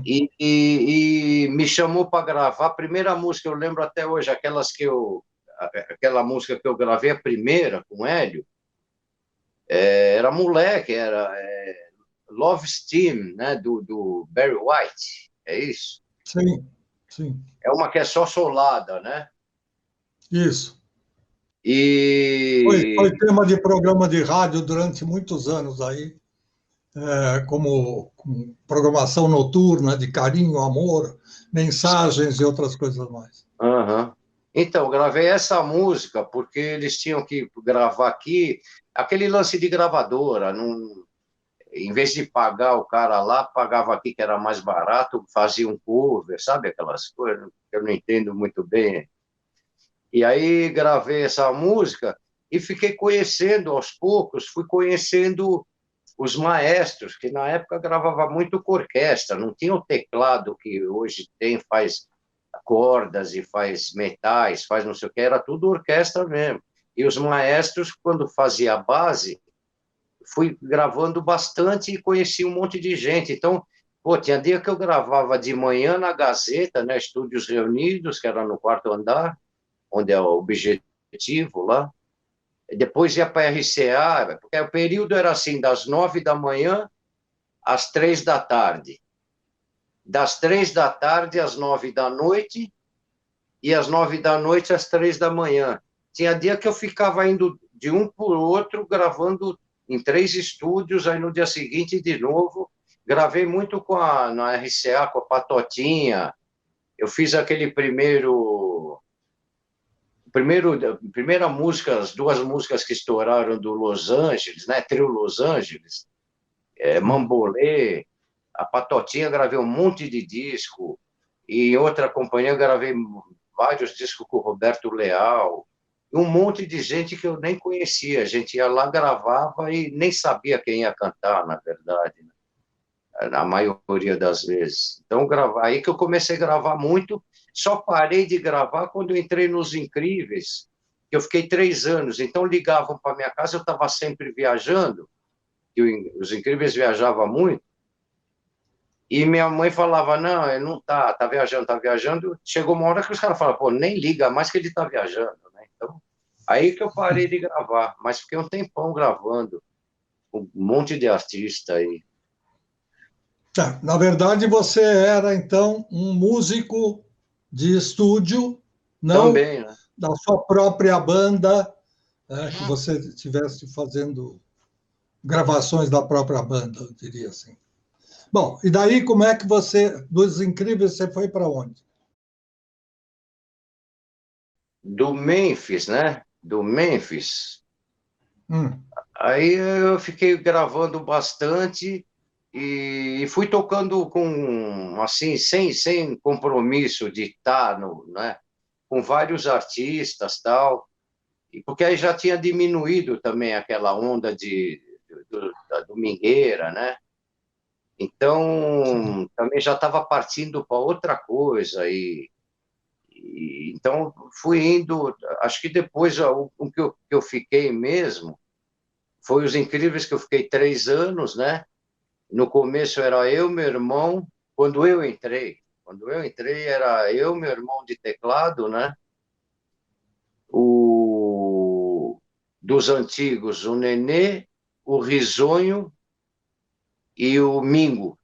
Speaker 2: e me chamou para gravar. A primeira música, eu lembro até hoje, aquela música que eu gravei, a primeira com o Hélio, era moleque, era Love Steam, né, do Barry White, é isso?
Speaker 1: Sim, sim.
Speaker 2: É uma que é só solada, né?
Speaker 1: Isso.
Speaker 2: E
Speaker 1: Foi tema de programa de rádio durante muitos anos aí. como programação noturna de carinho, amor, mensagens e outras coisas mais.
Speaker 2: Aham. Então, gravei essa música porque eles tinham que gravar aqui, aquele lance de gravadora, não, em vez de pagar o cara lá, pagava aqui que era mais barato, fazia um cover, sabe aquelas coisas que eu não entendo muito bem. E aí gravei essa música e fiquei conhecendo aos poucos, fui conhecendo os maestros, que na época gravava muito com orquestra, não tinha o teclado que hoje tem, faz cordas e faz metais, faz não sei o que, era tudo orquestra mesmo. E os maestros, quando fazia a base, fui gravando bastante e conheci um monte de gente. Então, pô, tinha dia que eu gravava de manhã na Gazeta, né, Estúdios Reunidos, que era no quarto andar, onde é o objetivo lá. E depois ia para a RCA, porque o período era assim, das 9 da manhã às 3 da tarde. Das 3 da tarde às 9 da noite e às 9 da noite às 3 da manhã. Tinha dia que eu ficava indo de um por outro, gravando em 3 estúdios, aí no dia seguinte de novo. Gravei muito na RCA, com a Patotinha. Eu fiz aquele primeira música, as 2 músicas que estouraram do Los Angeles, né? Trio Los Angeles, Mambolê, a Patotinha, gravei um monte de disco, e em outra companhia gravei vários discos com o Roberto Leal, e um monte de gente que eu nem conhecia. A gente ia lá, gravava e nem sabia quem ia cantar, na verdade, né? Na maioria das vezes. Então, aí que eu comecei a gravar muito, só parei de gravar quando eu entrei nos Incríveis, que eu fiquei 3 anos. Então, ligavam para minha casa, eu estava sempre viajando, que os Incríveis viajavam muito, e minha mãe falava, não, ele não tá viajando, tá viajando. Chegou uma hora que os caras falaram, pô, nem liga mais que ele tá viajando, né? Então, aí que eu parei de gravar, mas fiquei um tempão gravando, um monte de artista aí.
Speaker 1: Na verdade, você era, então, um músico de estúdio, não
Speaker 2: Também, né?
Speaker 1: da sua própria banda, que você estivesse fazendo gravações da própria banda, eu diria assim. Bom, e daí como é que você, dos Incríveis, você foi para onde?
Speaker 2: Do Memphis, né? Do Memphis.
Speaker 1: Hum.
Speaker 2: Aí eu fiquei gravando bastante e fui tocando com, assim, sem compromisso de estar né, com vários artistas, tal. Porque aí já tinha diminuído também aquela onda da domingueira, né?
Speaker 1: Sim.
Speaker 2: Então, também já estava partindo para outra coisa. Então, fui indo. Acho que depois o que eu fiquei mesmo foi Os Incríveis, que eu fiquei 3 anos, né? No começo era eu, meu irmão. Quando eu entrei, era eu, meu irmão de teclado, né? Dos antigos, o Nenê, o Risonho e o Mingo.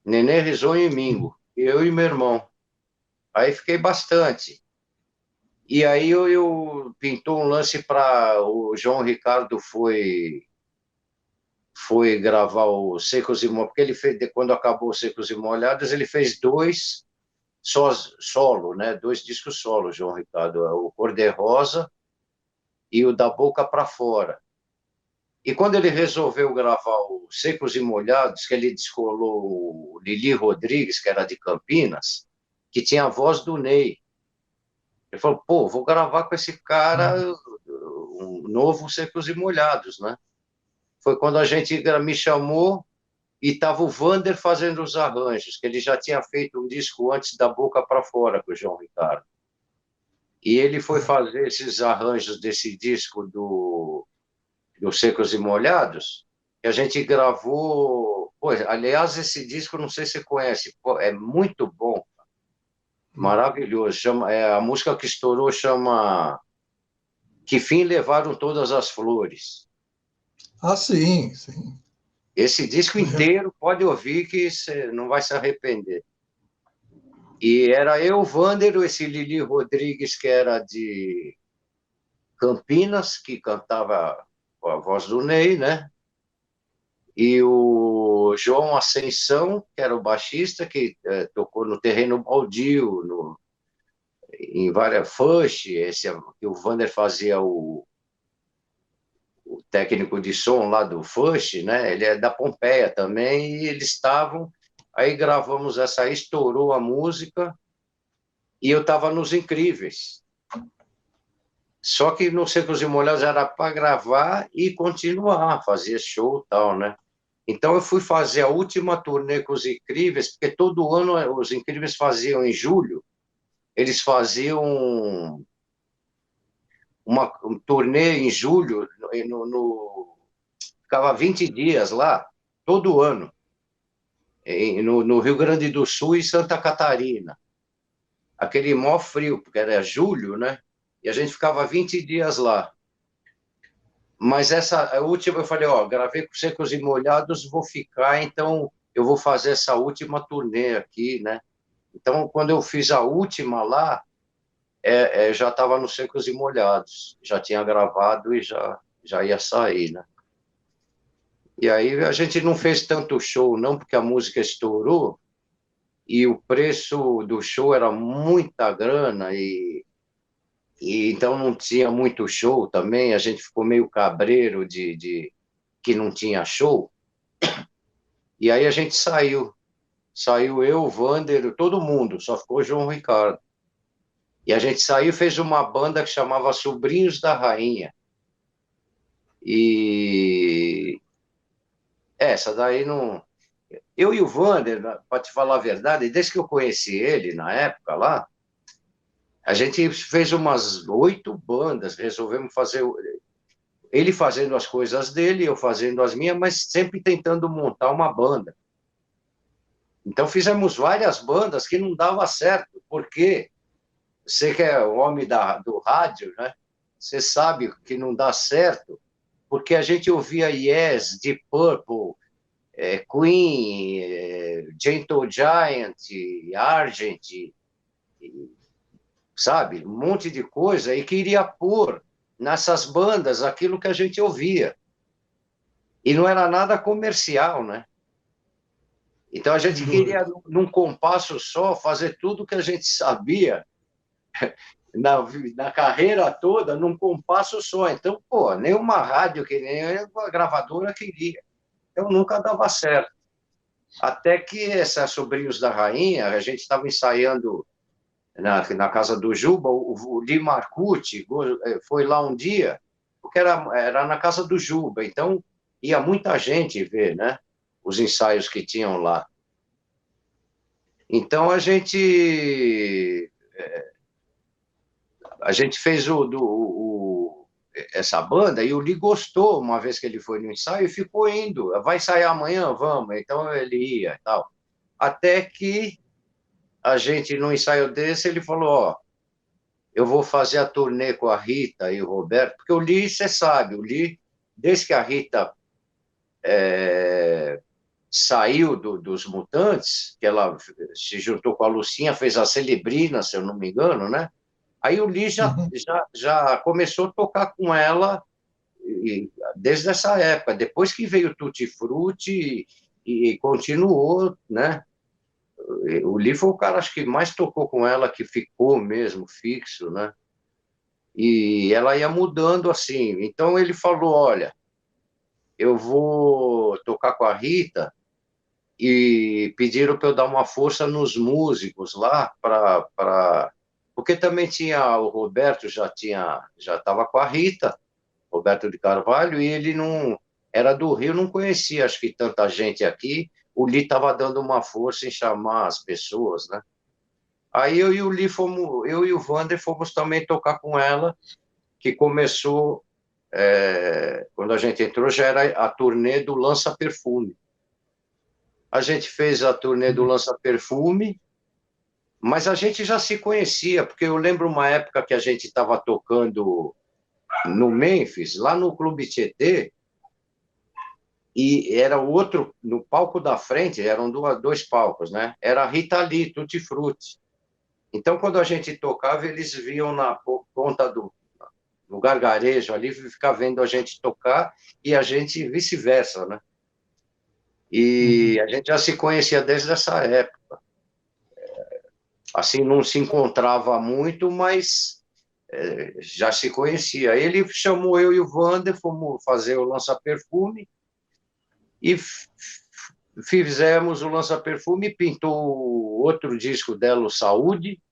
Speaker 2: Nenê, Risonho e Mingo. Eu e meu irmão. Aí fiquei bastante. E aí eu pintou um lance para o João Ricardo foi gravar o Secos e Molhados, porque ele fez, quando acabou os Secos e Molhados, ele fez 2 solo, né? 2 discos solo, João Ricardo, o Cor-de-Rosa e o Da Boca para Fora. E quando ele resolveu gravar o Secos e Molhados, que ele descolou o Lili Rodrigues, que era de Campinas, que tinha a voz do Ney. Ele falou, pô, vou gravar com esse cara um novo Secos e Molhados, né? Foi quando a gente me chamou e estava o Vander fazendo os arranjos, que ele já tinha feito um disco antes da Boca para Fora com o João Ricardo. E ele foi fazer esses arranjos desse disco do Secos e Molhados, que a gente gravou. Pô, aliás, esse disco, não sei se você conhece, pô, é muito bom, maravilhoso. A música que estourou chama Que Fim Levaram Todas as Flores.
Speaker 1: Ah, sim, sim.
Speaker 2: Esse disco inteiro, pode ouvir que você não vai se arrepender. E era eu, Vander, esse Lili Rodrigues, que era de Campinas, que cantava com a voz do Ney, né? e o João Ascensão, que era o baixista, que tocou no Terreno Baldio, em várias Fush, que o Vander fazia o técnico de som lá do Fush, né? Ele é da Pompeia também, e eles estavam. Aí gravamos essa aí, estourou a música, e eu estava nos Incríveis. Só que no Secos e Molhados era para gravar e continuar, fazer show e tal, né? Então eu fui fazer a última turnê com os Incríveis, porque todo ano os Incríveis faziam em julho, eles faziam um turnê em julho, ficava 20 dias lá, todo ano, no Rio Grande do Sul e Santa Catarina. Aquele mó frio, porque era julho, né? E a gente ficava 20 dias lá. Mas essa última, eu falei, ó, gravei com Secos e Molhados, vou ficar, então eu vou fazer essa última turnê aqui, né? Então, quando eu fiz a última lá, já estava no Secos e Molhados, já tinha gravado e já ia sair, né? E aí a gente não fez tanto show, não, porque a música estourou e o preço do show era muita grana e então não tinha muito show também, a gente ficou meio cabreiro de que não tinha show. E aí a gente saiu. Saiu eu, o Vander, todo mundo, só ficou o João Ricardo. E a gente saiu e fez uma banda que chamava Sobrinhos da Rainha. E essa daí não. Eu e o Vander, para te falar a verdade, desde que eu conheci ele na época lá, a gente fez umas 8 bandas, resolvemos fazer. Ele fazendo as coisas dele, eu fazendo as minhas, mas sempre tentando montar uma banda. Então fizemos várias bandas que não dava certo, porque você que é o homem do rádio, né? Você sabe que não dá certo, porque a gente ouvia Yes, Deep Purple, Queen, Gentle Giant, Argent, sabe? Um monte de coisa, e queria pôr nessas bandas aquilo que a gente ouvia. E não era nada comercial, né? Então a gente queria, num compasso só, fazer tudo que a gente sabia na carreira toda, num compasso só. Então, pô, nenhuma rádio que nem a gravadora queria. Então nunca dava certo. Até que esses Sobrinhos da Rainha, a gente estava ensaiando na casa do Juba, o Li Marcucci foi lá um dia, porque era na casa do Juba, então ia muita gente ver, né, os ensaios que tinham lá. Então a gente fez essa banda e o Li gostou uma vez que ele foi no ensaio e ficou indo. Vai ensaiar amanhã? Vamos. Então ele ia e tal. Até que a gente, no ensaio desse, ele falou, ó, eu vou fazer a turnê com a Rita e o Roberto, porque o Li, você sabe, o Li, desde que a Rita saiu dos Mutantes, que ela se juntou com a Lucinha, fez a Celebrina, se eu não me engano, né? Aí o Li já começou a tocar com ela desde essa época, depois que veio Tutti Frutti e continuou, né? O Li foi o cara, acho que mais tocou com ela, que ficou mesmo fixo, né? E ela ia mudando assim. Então ele falou, olha, eu vou tocar com a Rita e pediram para eu dar uma força nos músicos lá porque também tinha o Roberto já estava com a Rita, Roberto de Carvalho, e ele não era do Rio, não conhecia, acho que tanta gente aqui. O Li estava dando uma força em chamar as pessoas, né? Aí eu e o Li eu e o Vander fomos também tocar com ela, que começou, quando a gente entrou, já era a turnê do Lança Perfume. A gente fez a turnê do Lança Perfume, mas a gente já se conhecia, porque eu lembro uma época que a gente estava tocando no Memphis, lá no Clube Tietê, e era o outro, no palco da frente, eram dois palcos, né? Era a Rita Lee, Tutti Frutti. Então, quando a gente tocava, eles viam na ponta no gargarejo ali, ficar vendo a gente tocar, e a gente vice-versa, né? E a gente já se conhecia desde essa época. Assim, não se encontrava muito, mas já se conhecia. Ele chamou eu e o Wander, fomos fazer o lança-perfume e fizemos o lança-perfume, pintou outro disco dela, o Saúde,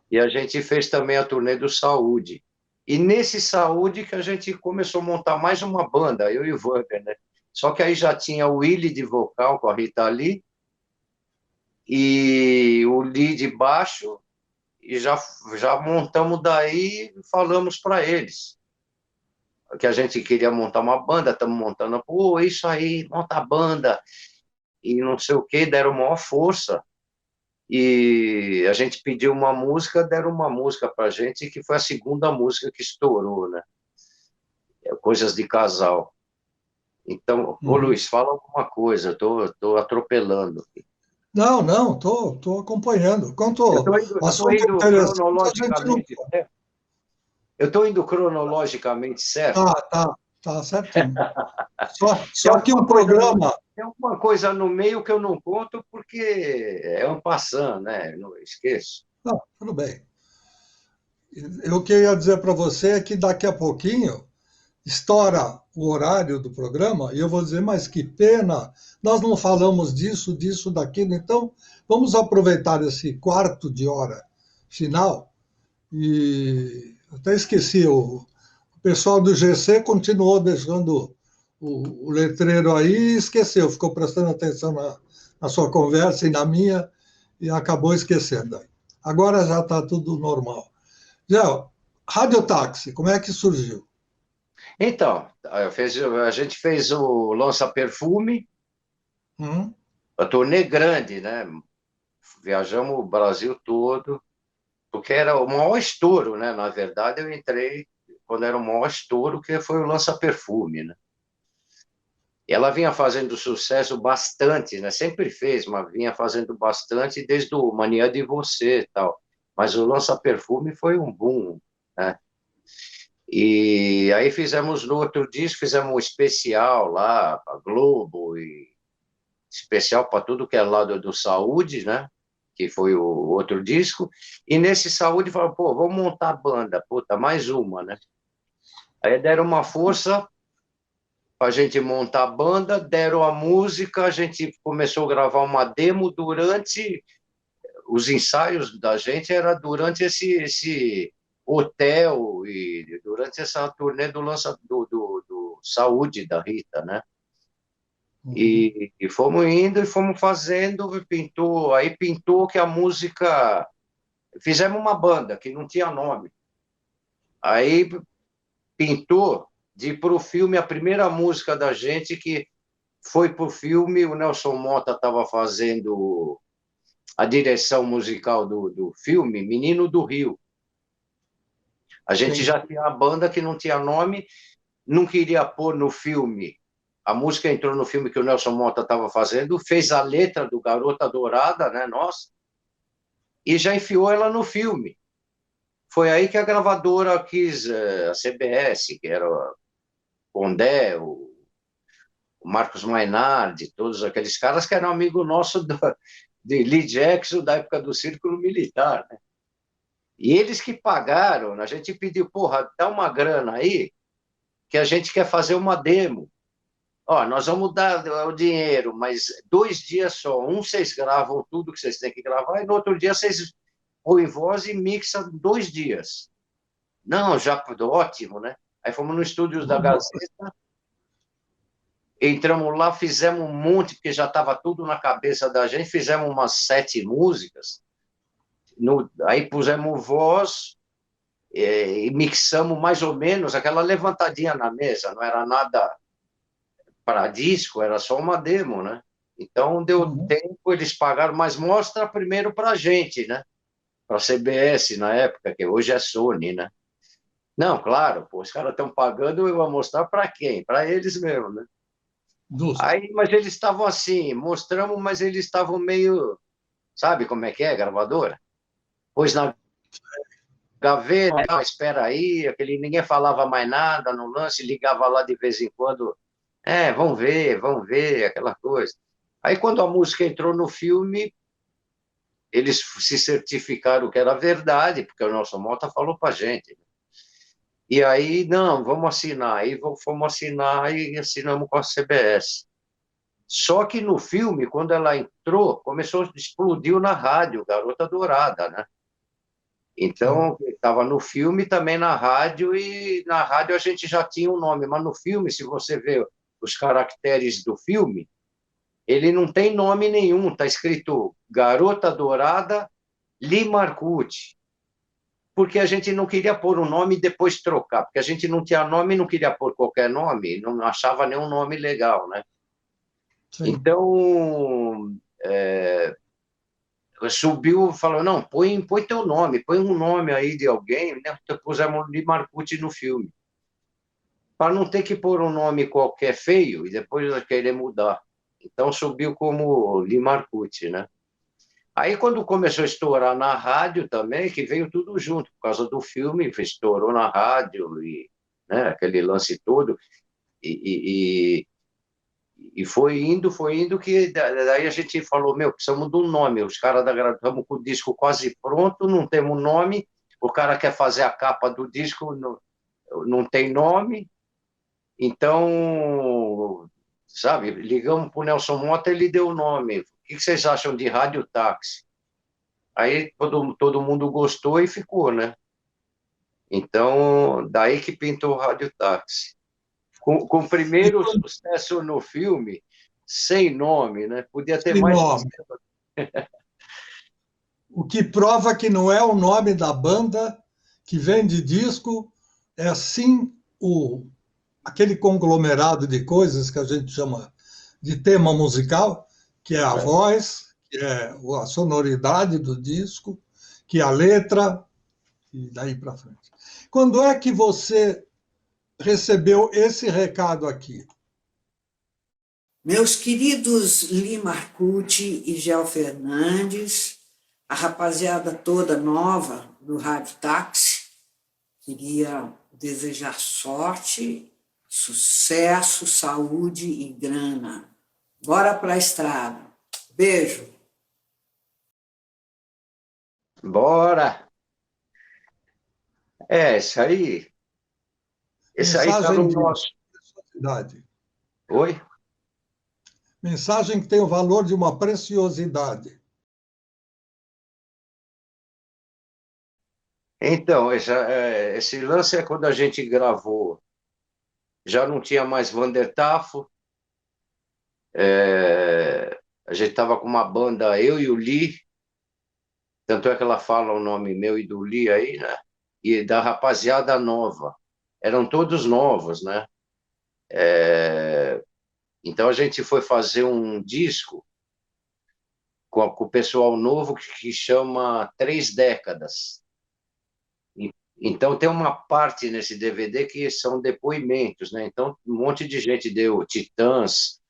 Speaker 2: e a gente fez também a turnê do Saúde. E nesse Saúde que a gente começou a montar mais uma banda, eu e o Wander, né? Só que aí já tinha o Willy de vocal com a Rita Lee e o Lee de baixo, e já montamos daí e falamos para eles que a gente queria montar uma banda, estamos montando, pô, isso aí, monta a banda, e não sei o que, deram maior força. E a gente pediu uma música, deram uma música para a gente, que foi a segunda música que estourou, né? Coisas de Casal. Então, ô Luiz, fala alguma coisa, eu tô atropelando.
Speaker 1: Não, não, tô acompanhando. Quanto o
Speaker 2: Eu tô
Speaker 1: assunto é
Speaker 2: indo
Speaker 1: interessante, a gente não...
Speaker 2: cronologicamente certo. Eu tô indo cronologicamente certo.
Speaker 1: Tá certinho. Só que
Speaker 2: Tem
Speaker 1: um programa...
Speaker 2: tem alguma coisa no meio que eu não conto porque é um passant, né? Não esqueço.
Speaker 1: Não, tudo bem. O que eu ia dizer para você é que daqui a pouquinho estoura o horário do programa e eu vou dizer, mas que pena, nós não falamos disso, daquilo, então vamos aproveitar esse quarto de hora final e até esqueci, o pessoal do GC continuou deixando o letreiro aí e esqueceu, ficou prestando atenção na sua conversa e na minha e acabou esquecendo. Agora já está tudo normal. Zé, radiotáxi, como é que surgiu?
Speaker 2: Então, a gente fez o lança-perfume,
Speaker 1: Hum?
Speaker 2: a turnê grande, né? Viajamos o Brasil todo, porque era o maior estouro, né? Na verdade, eu entrei quando era o maior estouro, que foi o lança-perfume, né? E ela vinha fazendo sucesso bastante, né? Sempre fez, mas vinha fazendo bastante desde o Mania de Você e tal. Mas o lança-perfume foi um boom, né? E aí fizemos no outro disco, fizemos um especial lá, a Globo, e especial para tudo que é lado do Saúde, né? Que foi o outro disco. E nesse Saúde, falaram, pô, vamos montar a banda, puta, mais uma, né? Aí deram uma força para a gente montar a banda, deram a música, a gente começou a gravar uma demo durante os ensaios da gente, era durante esse hotel e durante essa turnê do Saúde da Rita, né?
Speaker 1: Uhum.
Speaker 2: E fomos indo e fomos fazendo, aí pintou que a música, fizemos uma banda que não tinha nome, aí pintou de ir para o filme a primeira música da gente que foi para o filme, o Nelson Motta estava fazendo a direção musical do filme, Menino do Rio. A gente
Speaker 1: Sim.
Speaker 2: já tinha a banda que não tinha nome, não queria pôr no filme. A música entrou no filme que o Nelson Motta estava fazendo, fez a letra do Garota Dourada, né, nossa, e já enfiou ela no filme. Foi aí que a gravadora quis, a CBS, que era o Pondé, o Marcos Mainardi, todos aqueles caras que eram amigos nossos de Lee Jackson, da época do Círculo Militar, né? E eles que pagaram, a gente pediu, porra, dá uma grana aí, que a gente quer fazer uma demo. Ó, nós vamos dar o dinheiro, mas 2 dias só. Vocês gravam tudo que vocês têm que gravar, e no outro dia vocês põem voz e mixam 2 dias. Não, já ótimo, né? Aí fomos no estúdio da Gazeta, entramos lá, fizemos um monte, porque já estava tudo na cabeça da gente, fizemos umas 7 músicas, aí pusemos voz e mixamos mais ou menos aquela levantadinha na mesa, não era nada para disco, era só uma demo, né? Então deu
Speaker 1: Uhum.
Speaker 2: tempo, eles pagaram, mas mostra primeiro para a gente, né? Para a CBS na época, que hoje é Sony, né? Não, claro, pô, os caras estão pagando, eu vou mostrar para quem? Para eles mesmo, né?
Speaker 1: Justo.
Speaker 2: Aí, mas eles estavam assim, mostramos, mas eles estavam meio, sabe como é que é, gravadora? Pois na gaveta, espera aí, ninguém falava mais nada no lance, ligava lá de vez em quando vamos ver, aquela coisa. Aí, quando a música entrou no filme, eles se certificaram que era verdade, porque o Nelson Mota falou para a gente. E aí, não, vamos assinar. Aí fomos assinar e assinamos com a CBS. Só que no filme, quando ela entrou, começou, explodiu na rádio, Garota Dourada, né?
Speaker 1: Sim.
Speaker 2: Então, estava no filme também na rádio, e na rádio a gente já tinha um nome, mas no filme, se você vê os caracteres do filme, ele não tem nome nenhum, está escrito Garota Dourada Limarcucci, porque a gente não queria pôr um nome e depois trocar, porque a gente não tinha nome e não queria pôr qualquer nome, não achava nenhum nome legal, né?
Speaker 1: Sim.
Speaker 2: Então, subiu, falou, não, põe teu nome, põe um nome aí de alguém, né? Pusemos Limarcucci no filme, para não ter que pôr um nome qualquer feio e depois querer mudar. Então subiu como Limarcucci, né? Aí quando começou a estourar na rádio também, que veio tudo junto, por causa do filme, estourou na rádio, e, né, aquele lance todo, e, e foi indo, que daí a gente falou, meu, precisamos de um nome, os caras estamos com o disco quase pronto, não temos nome, o cara quer fazer a capa do disco, não tem nome, então, sabe, ligamos para o Nelson Mota, ele deu o nome. O que vocês acham de Rádio Táxi? Aí todo mundo gostou e ficou, né? Então, daí que pintou o Rádio Táxi. Com o
Speaker 1: E
Speaker 2: primeiro sucesso no filme, sem nome, né? Podia ter
Speaker 1: sem
Speaker 2: mais
Speaker 1: nome.
Speaker 2: sucesso.
Speaker 1: O que prova que não é o nome da banda que vende disco, é sim aquele conglomerado de coisas que a gente chama de tema musical, que é a voz, que é a sonoridade do disco, que é a letra, e daí para frente. Quando é que você recebeu esse recado aqui?
Speaker 3: Meus queridos Li Marcucci e Gel Fernandes, a rapaziada toda nova do Rádio Táxi, queria desejar sorte, sucesso, saúde e grana. Bora para a estrada. Beijo.
Speaker 2: Bora! Isso aí. Esse aí tá
Speaker 1: Mensagem
Speaker 2: no
Speaker 1: de
Speaker 2: nosso.
Speaker 1: preciosidade.
Speaker 2: Oi?
Speaker 1: Mensagem que tem o valor de uma preciosidade.
Speaker 2: Então, esse lance é quando a gente gravou. Já não tinha mais Vander Tafo. A gente estava com uma banda, eu e o Lee. Tanto é que ela fala o nome meu e do Lee aí, né? E da rapaziada nova. Eram todos novos, né? Então a gente foi fazer um disco com o pessoal novo que chama Três Décadas. Então tem uma parte nesse DVD que são depoimentos, né? Então um monte de gente deu Titãs,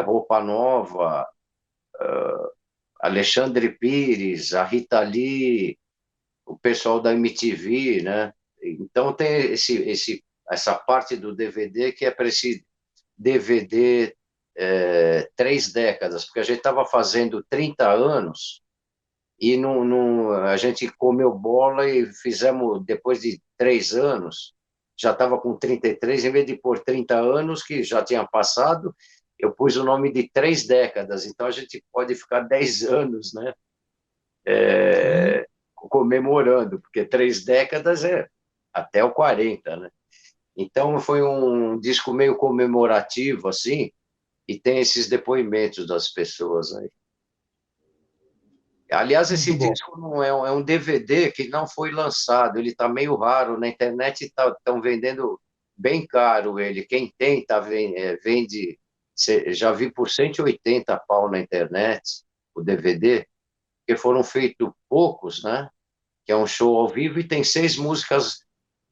Speaker 2: Roupa Nova, Alexandre Pires, a Rita Lee, o pessoal da MTV, né? Então tem essa parte do DVD que é para esse DVD Três Décadas, porque a gente estava fazendo 30 anos e a gente comeu bola e fizemos, depois de 3 anos, já estava com 33, em vez de pôr 30 anos, que já tinha passado, eu pus o nome de Três Décadas, então a gente pode ficar 10 anos, né?
Speaker 1: Sim.
Speaker 2: Comemorando, porque 3 décadas é até o 40, né? Então foi um disco meio comemorativo, assim, e tem esses depoimentos das pessoas aí. Aliás, esse
Speaker 1: Muito bom.
Speaker 2: disco não é um DVD que não foi lançado, ele está meio raro, na internet estão vendendo bem caro ele. Quem tem vende, já vi por 180 pau na internet, o DVD, porque foram feitos poucos, né? Que é um show ao vivo e tem 6 músicas.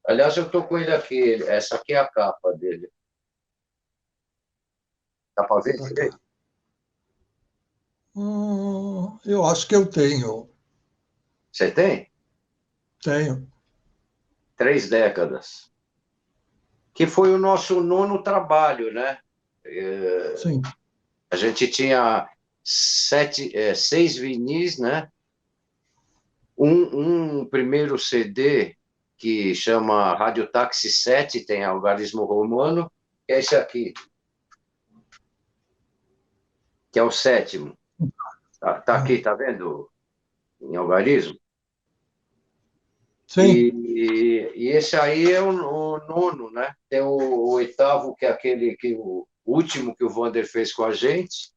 Speaker 2: Aliás, eu estou com ele aqui, essa aqui é a capa dele. Dá para ver
Speaker 1: Pra
Speaker 2: direito?
Speaker 1: cá. Eu acho que eu tenho.
Speaker 2: Você tem?
Speaker 1: Tenho.
Speaker 2: 3 décadas. que foi o nosso 9º trabalho, né?
Speaker 1: Sim.
Speaker 2: A gente tinha 6 vinis, né? Um primeiro CD que chama Rádio Táxi 7, tem algarismo romano, que é esse aqui, que é o 7º. Tá aqui, tá vendo? Em algarismo.
Speaker 1: Sim.
Speaker 2: E esse aí é o 9º, né? Tem o 8º, que é aquele que o último que o Vander fez com a gente,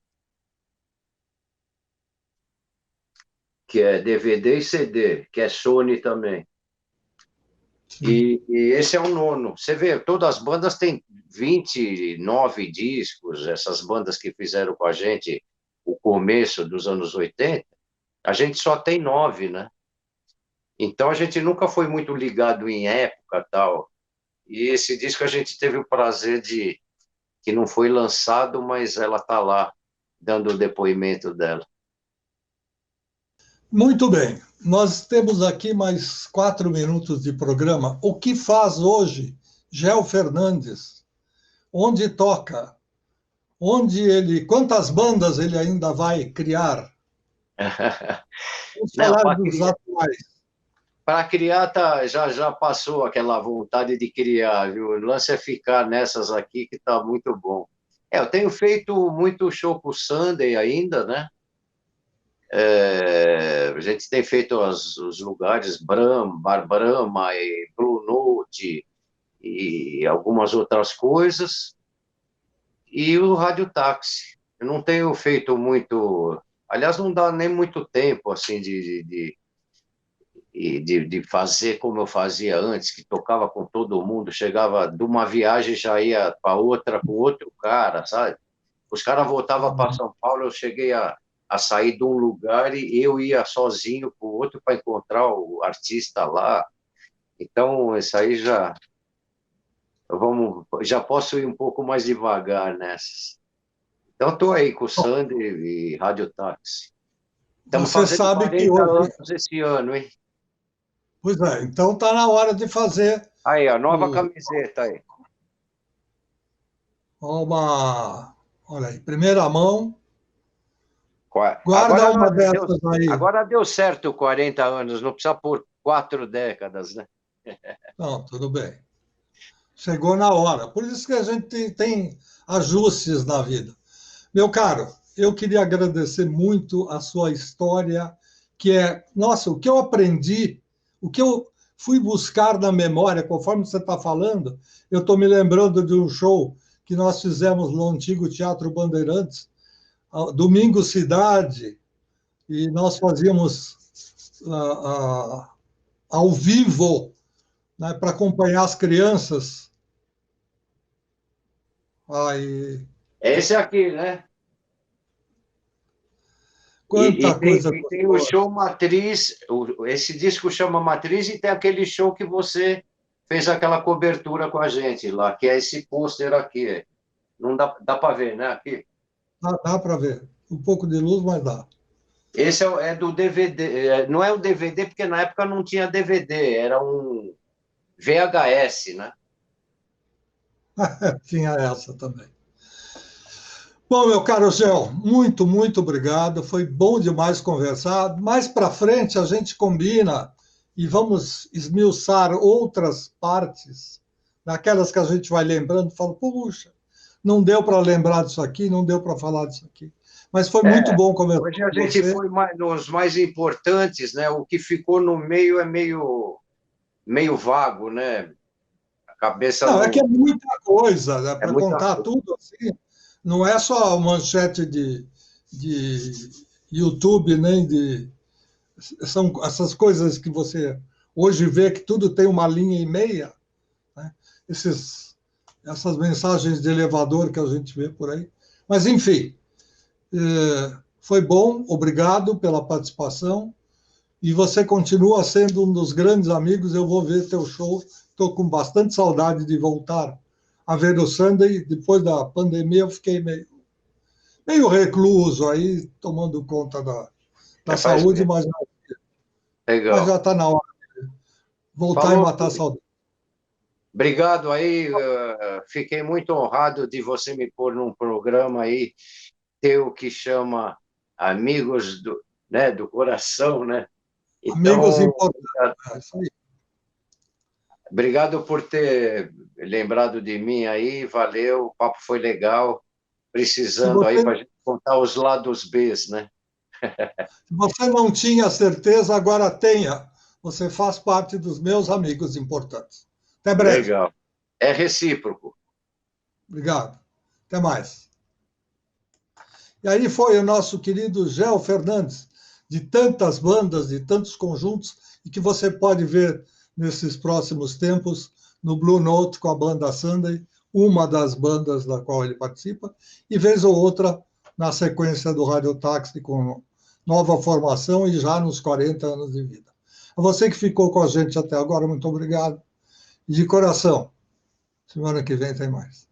Speaker 2: que é DVD e CD, que é Sony também. E esse é o 9º. Você vê, todas as bandas têm 29 discos, essas bandas que fizeram com a gente o começo dos anos 80, a gente só tem 9, né? Então a gente nunca foi muito ligado em época tal. E esse disco a gente teve o prazer de que não foi lançado, mas ela está lá dando o depoimento dela.
Speaker 1: Muito bem. Nós temos aqui mais 4 minutos de programa. O que faz hoje Gel Fernandes? Onde toca? Quantas bandas ele ainda vai criar? Vamos
Speaker 2: Não,
Speaker 1: falar dos atuais.
Speaker 2: para criar já passou aquela vontade de criar, viu? O lance é ficar nessas aqui que está muito bom. Eu tenho feito muito show com o Sunday ainda, né? A gente tem feito os lugares Bar Brahma e Blue Note e algumas outras coisas. E o Rádio Táxi. Eu não tenho feito muito. Aliás, não dá nem muito tempo assim de fazer como eu fazia antes, que tocava com todo mundo, chegava de uma viagem já ia para outra com outro cara, sabe? Os caras voltavam para São Paulo, eu cheguei a sair de um lugar e eu ia sozinho para o outro para encontrar o artista lá. Então, isso aí já posso ir um pouco mais devagar nessas. Então, estou aí com o Sandy e Rádio Táxi. Estamos
Speaker 1: Você
Speaker 2: fazendo
Speaker 1: sabe que
Speaker 2: 40
Speaker 1: hoje.
Speaker 2: anos esse ano, hein?
Speaker 1: Pois é, então está na hora de fazer
Speaker 2: Aí, a nova camiseta aí.
Speaker 1: olha aí, primeira mão. Guarda
Speaker 2: Agora,
Speaker 1: uma dessas aí.
Speaker 2: agora deu certo 40 anos, não precisa por 4 décadas, né?
Speaker 1: Não, tudo bem. Chegou na hora. Por isso que a gente tem ajustes na vida. Meu caro, eu queria agradecer muito a sua história, que é, nossa, o que eu aprendi, o que eu fui buscar na memória, conforme você está falando, eu estou me lembrando de um show que nós fizemos no antigo Teatro Bandeirantes, Domingo Cidade, e nós fazíamos ao vivo, né, para acompanhar as crianças. Aí,
Speaker 2: Esse aqui, né?
Speaker 1: quanta coisa
Speaker 2: Tem o
Speaker 1: gostosa.
Speaker 2: show Matriz, esse disco chama Matriz e tem aquele show que você fez aquela cobertura com a gente lá, que é esse pôster aqui. Não dá para ver, né? Aqui.
Speaker 1: Dá para ver. Um pouco de luz, mas dá.
Speaker 2: Esse é do DVD. Não é o DVD, porque na época não tinha DVD, era um VHS, né?
Speaker 1: Tinha essa também. Bom, meu caro Gel, muito, muito obrigado. Foi bom demais conversar. Mais para frente a gente combina e vamos esmiuçar outras partes, daquelas que a gente vai lembrando, fala, puxa, não deu para lembrar disso aqui, não deu para falar disso aqui. Mas foi muito bom conversar
Speaker 2: Hoje a
Speaker 1: com
Speaker 2: gente
Speaker 1: você.
Speaker 2: foi nos mais importantes, né? O que ficou no meio é meio vago, né? A cabeça
Speaker 1: Não,
Speaker 2: não.
Speaker 1: é que é muita coisa, né?
Speaker 2: É
Speaker 1: Para
Speaker 2: muita
Speaker 1: contar
Speaker 2: coisa.
Speaker 1: tudo assim, não é só manchete de YouTube, nem de. São essas coisas que você hoje vê que tudo tem uma linha e meia, né? Essas mensagens de elevador que a gente vê por aí. Mas, enfim, foi bom, obrigado pela participação. E você continua sendo um dos grandes amigos. Eu vou ver teu show. Estou com bastante saudade de voltar a ver o Sunday. Depois da pandemia, eu fiquei meio recluso aí, tomando conta da
Speaker 2: Faz
Speaker 1: saúde,
Speaker 2: bem.
Speaker 1: mas
Speaker 2: Legal.
Speaker 1: já está na hora de voltar e
Speaker 2: Falou,
Speaker 1: matar a saudade.
Speaker 2: Obrigado aí, fiquei muito honrado de você me pôr num programa aí teu que chama Amigos do Coração, né?
Speaker 1: Amigos
Speaker 2: Então,
Speaker 1: importantes. É isso aí.
Speaker 2: obrigado por ter lembrado de mim aí, valeu, o papo foi legal,
Speaker 1: Se
Speaker 2: precisando aí
Speaker 1: você,
Speaker 2: para a gente contar os lados Bs, né?
Speaker 1: se você não tinha certeza, agora tenha. Você faz parte dos meus amigos importantes. Até breve.
Speaker 2: Legal. É recíproco.
Speaker 1: Obrigado. Até mais. E aí foi o nosso querido Gel Fernandes, de tantas bandas, de tantos conjuntos, e que você pode ver nesses próximos tempos no Blue Note com a banda Sunday, uma das bandas da qual ele participa, e vez ou outra na sequência do Radio Táxi com nova formação e já nos 40 anos de vida. A você que ficou com a gente até agora, muito obrigado. E de coração, semana que vem tem mais.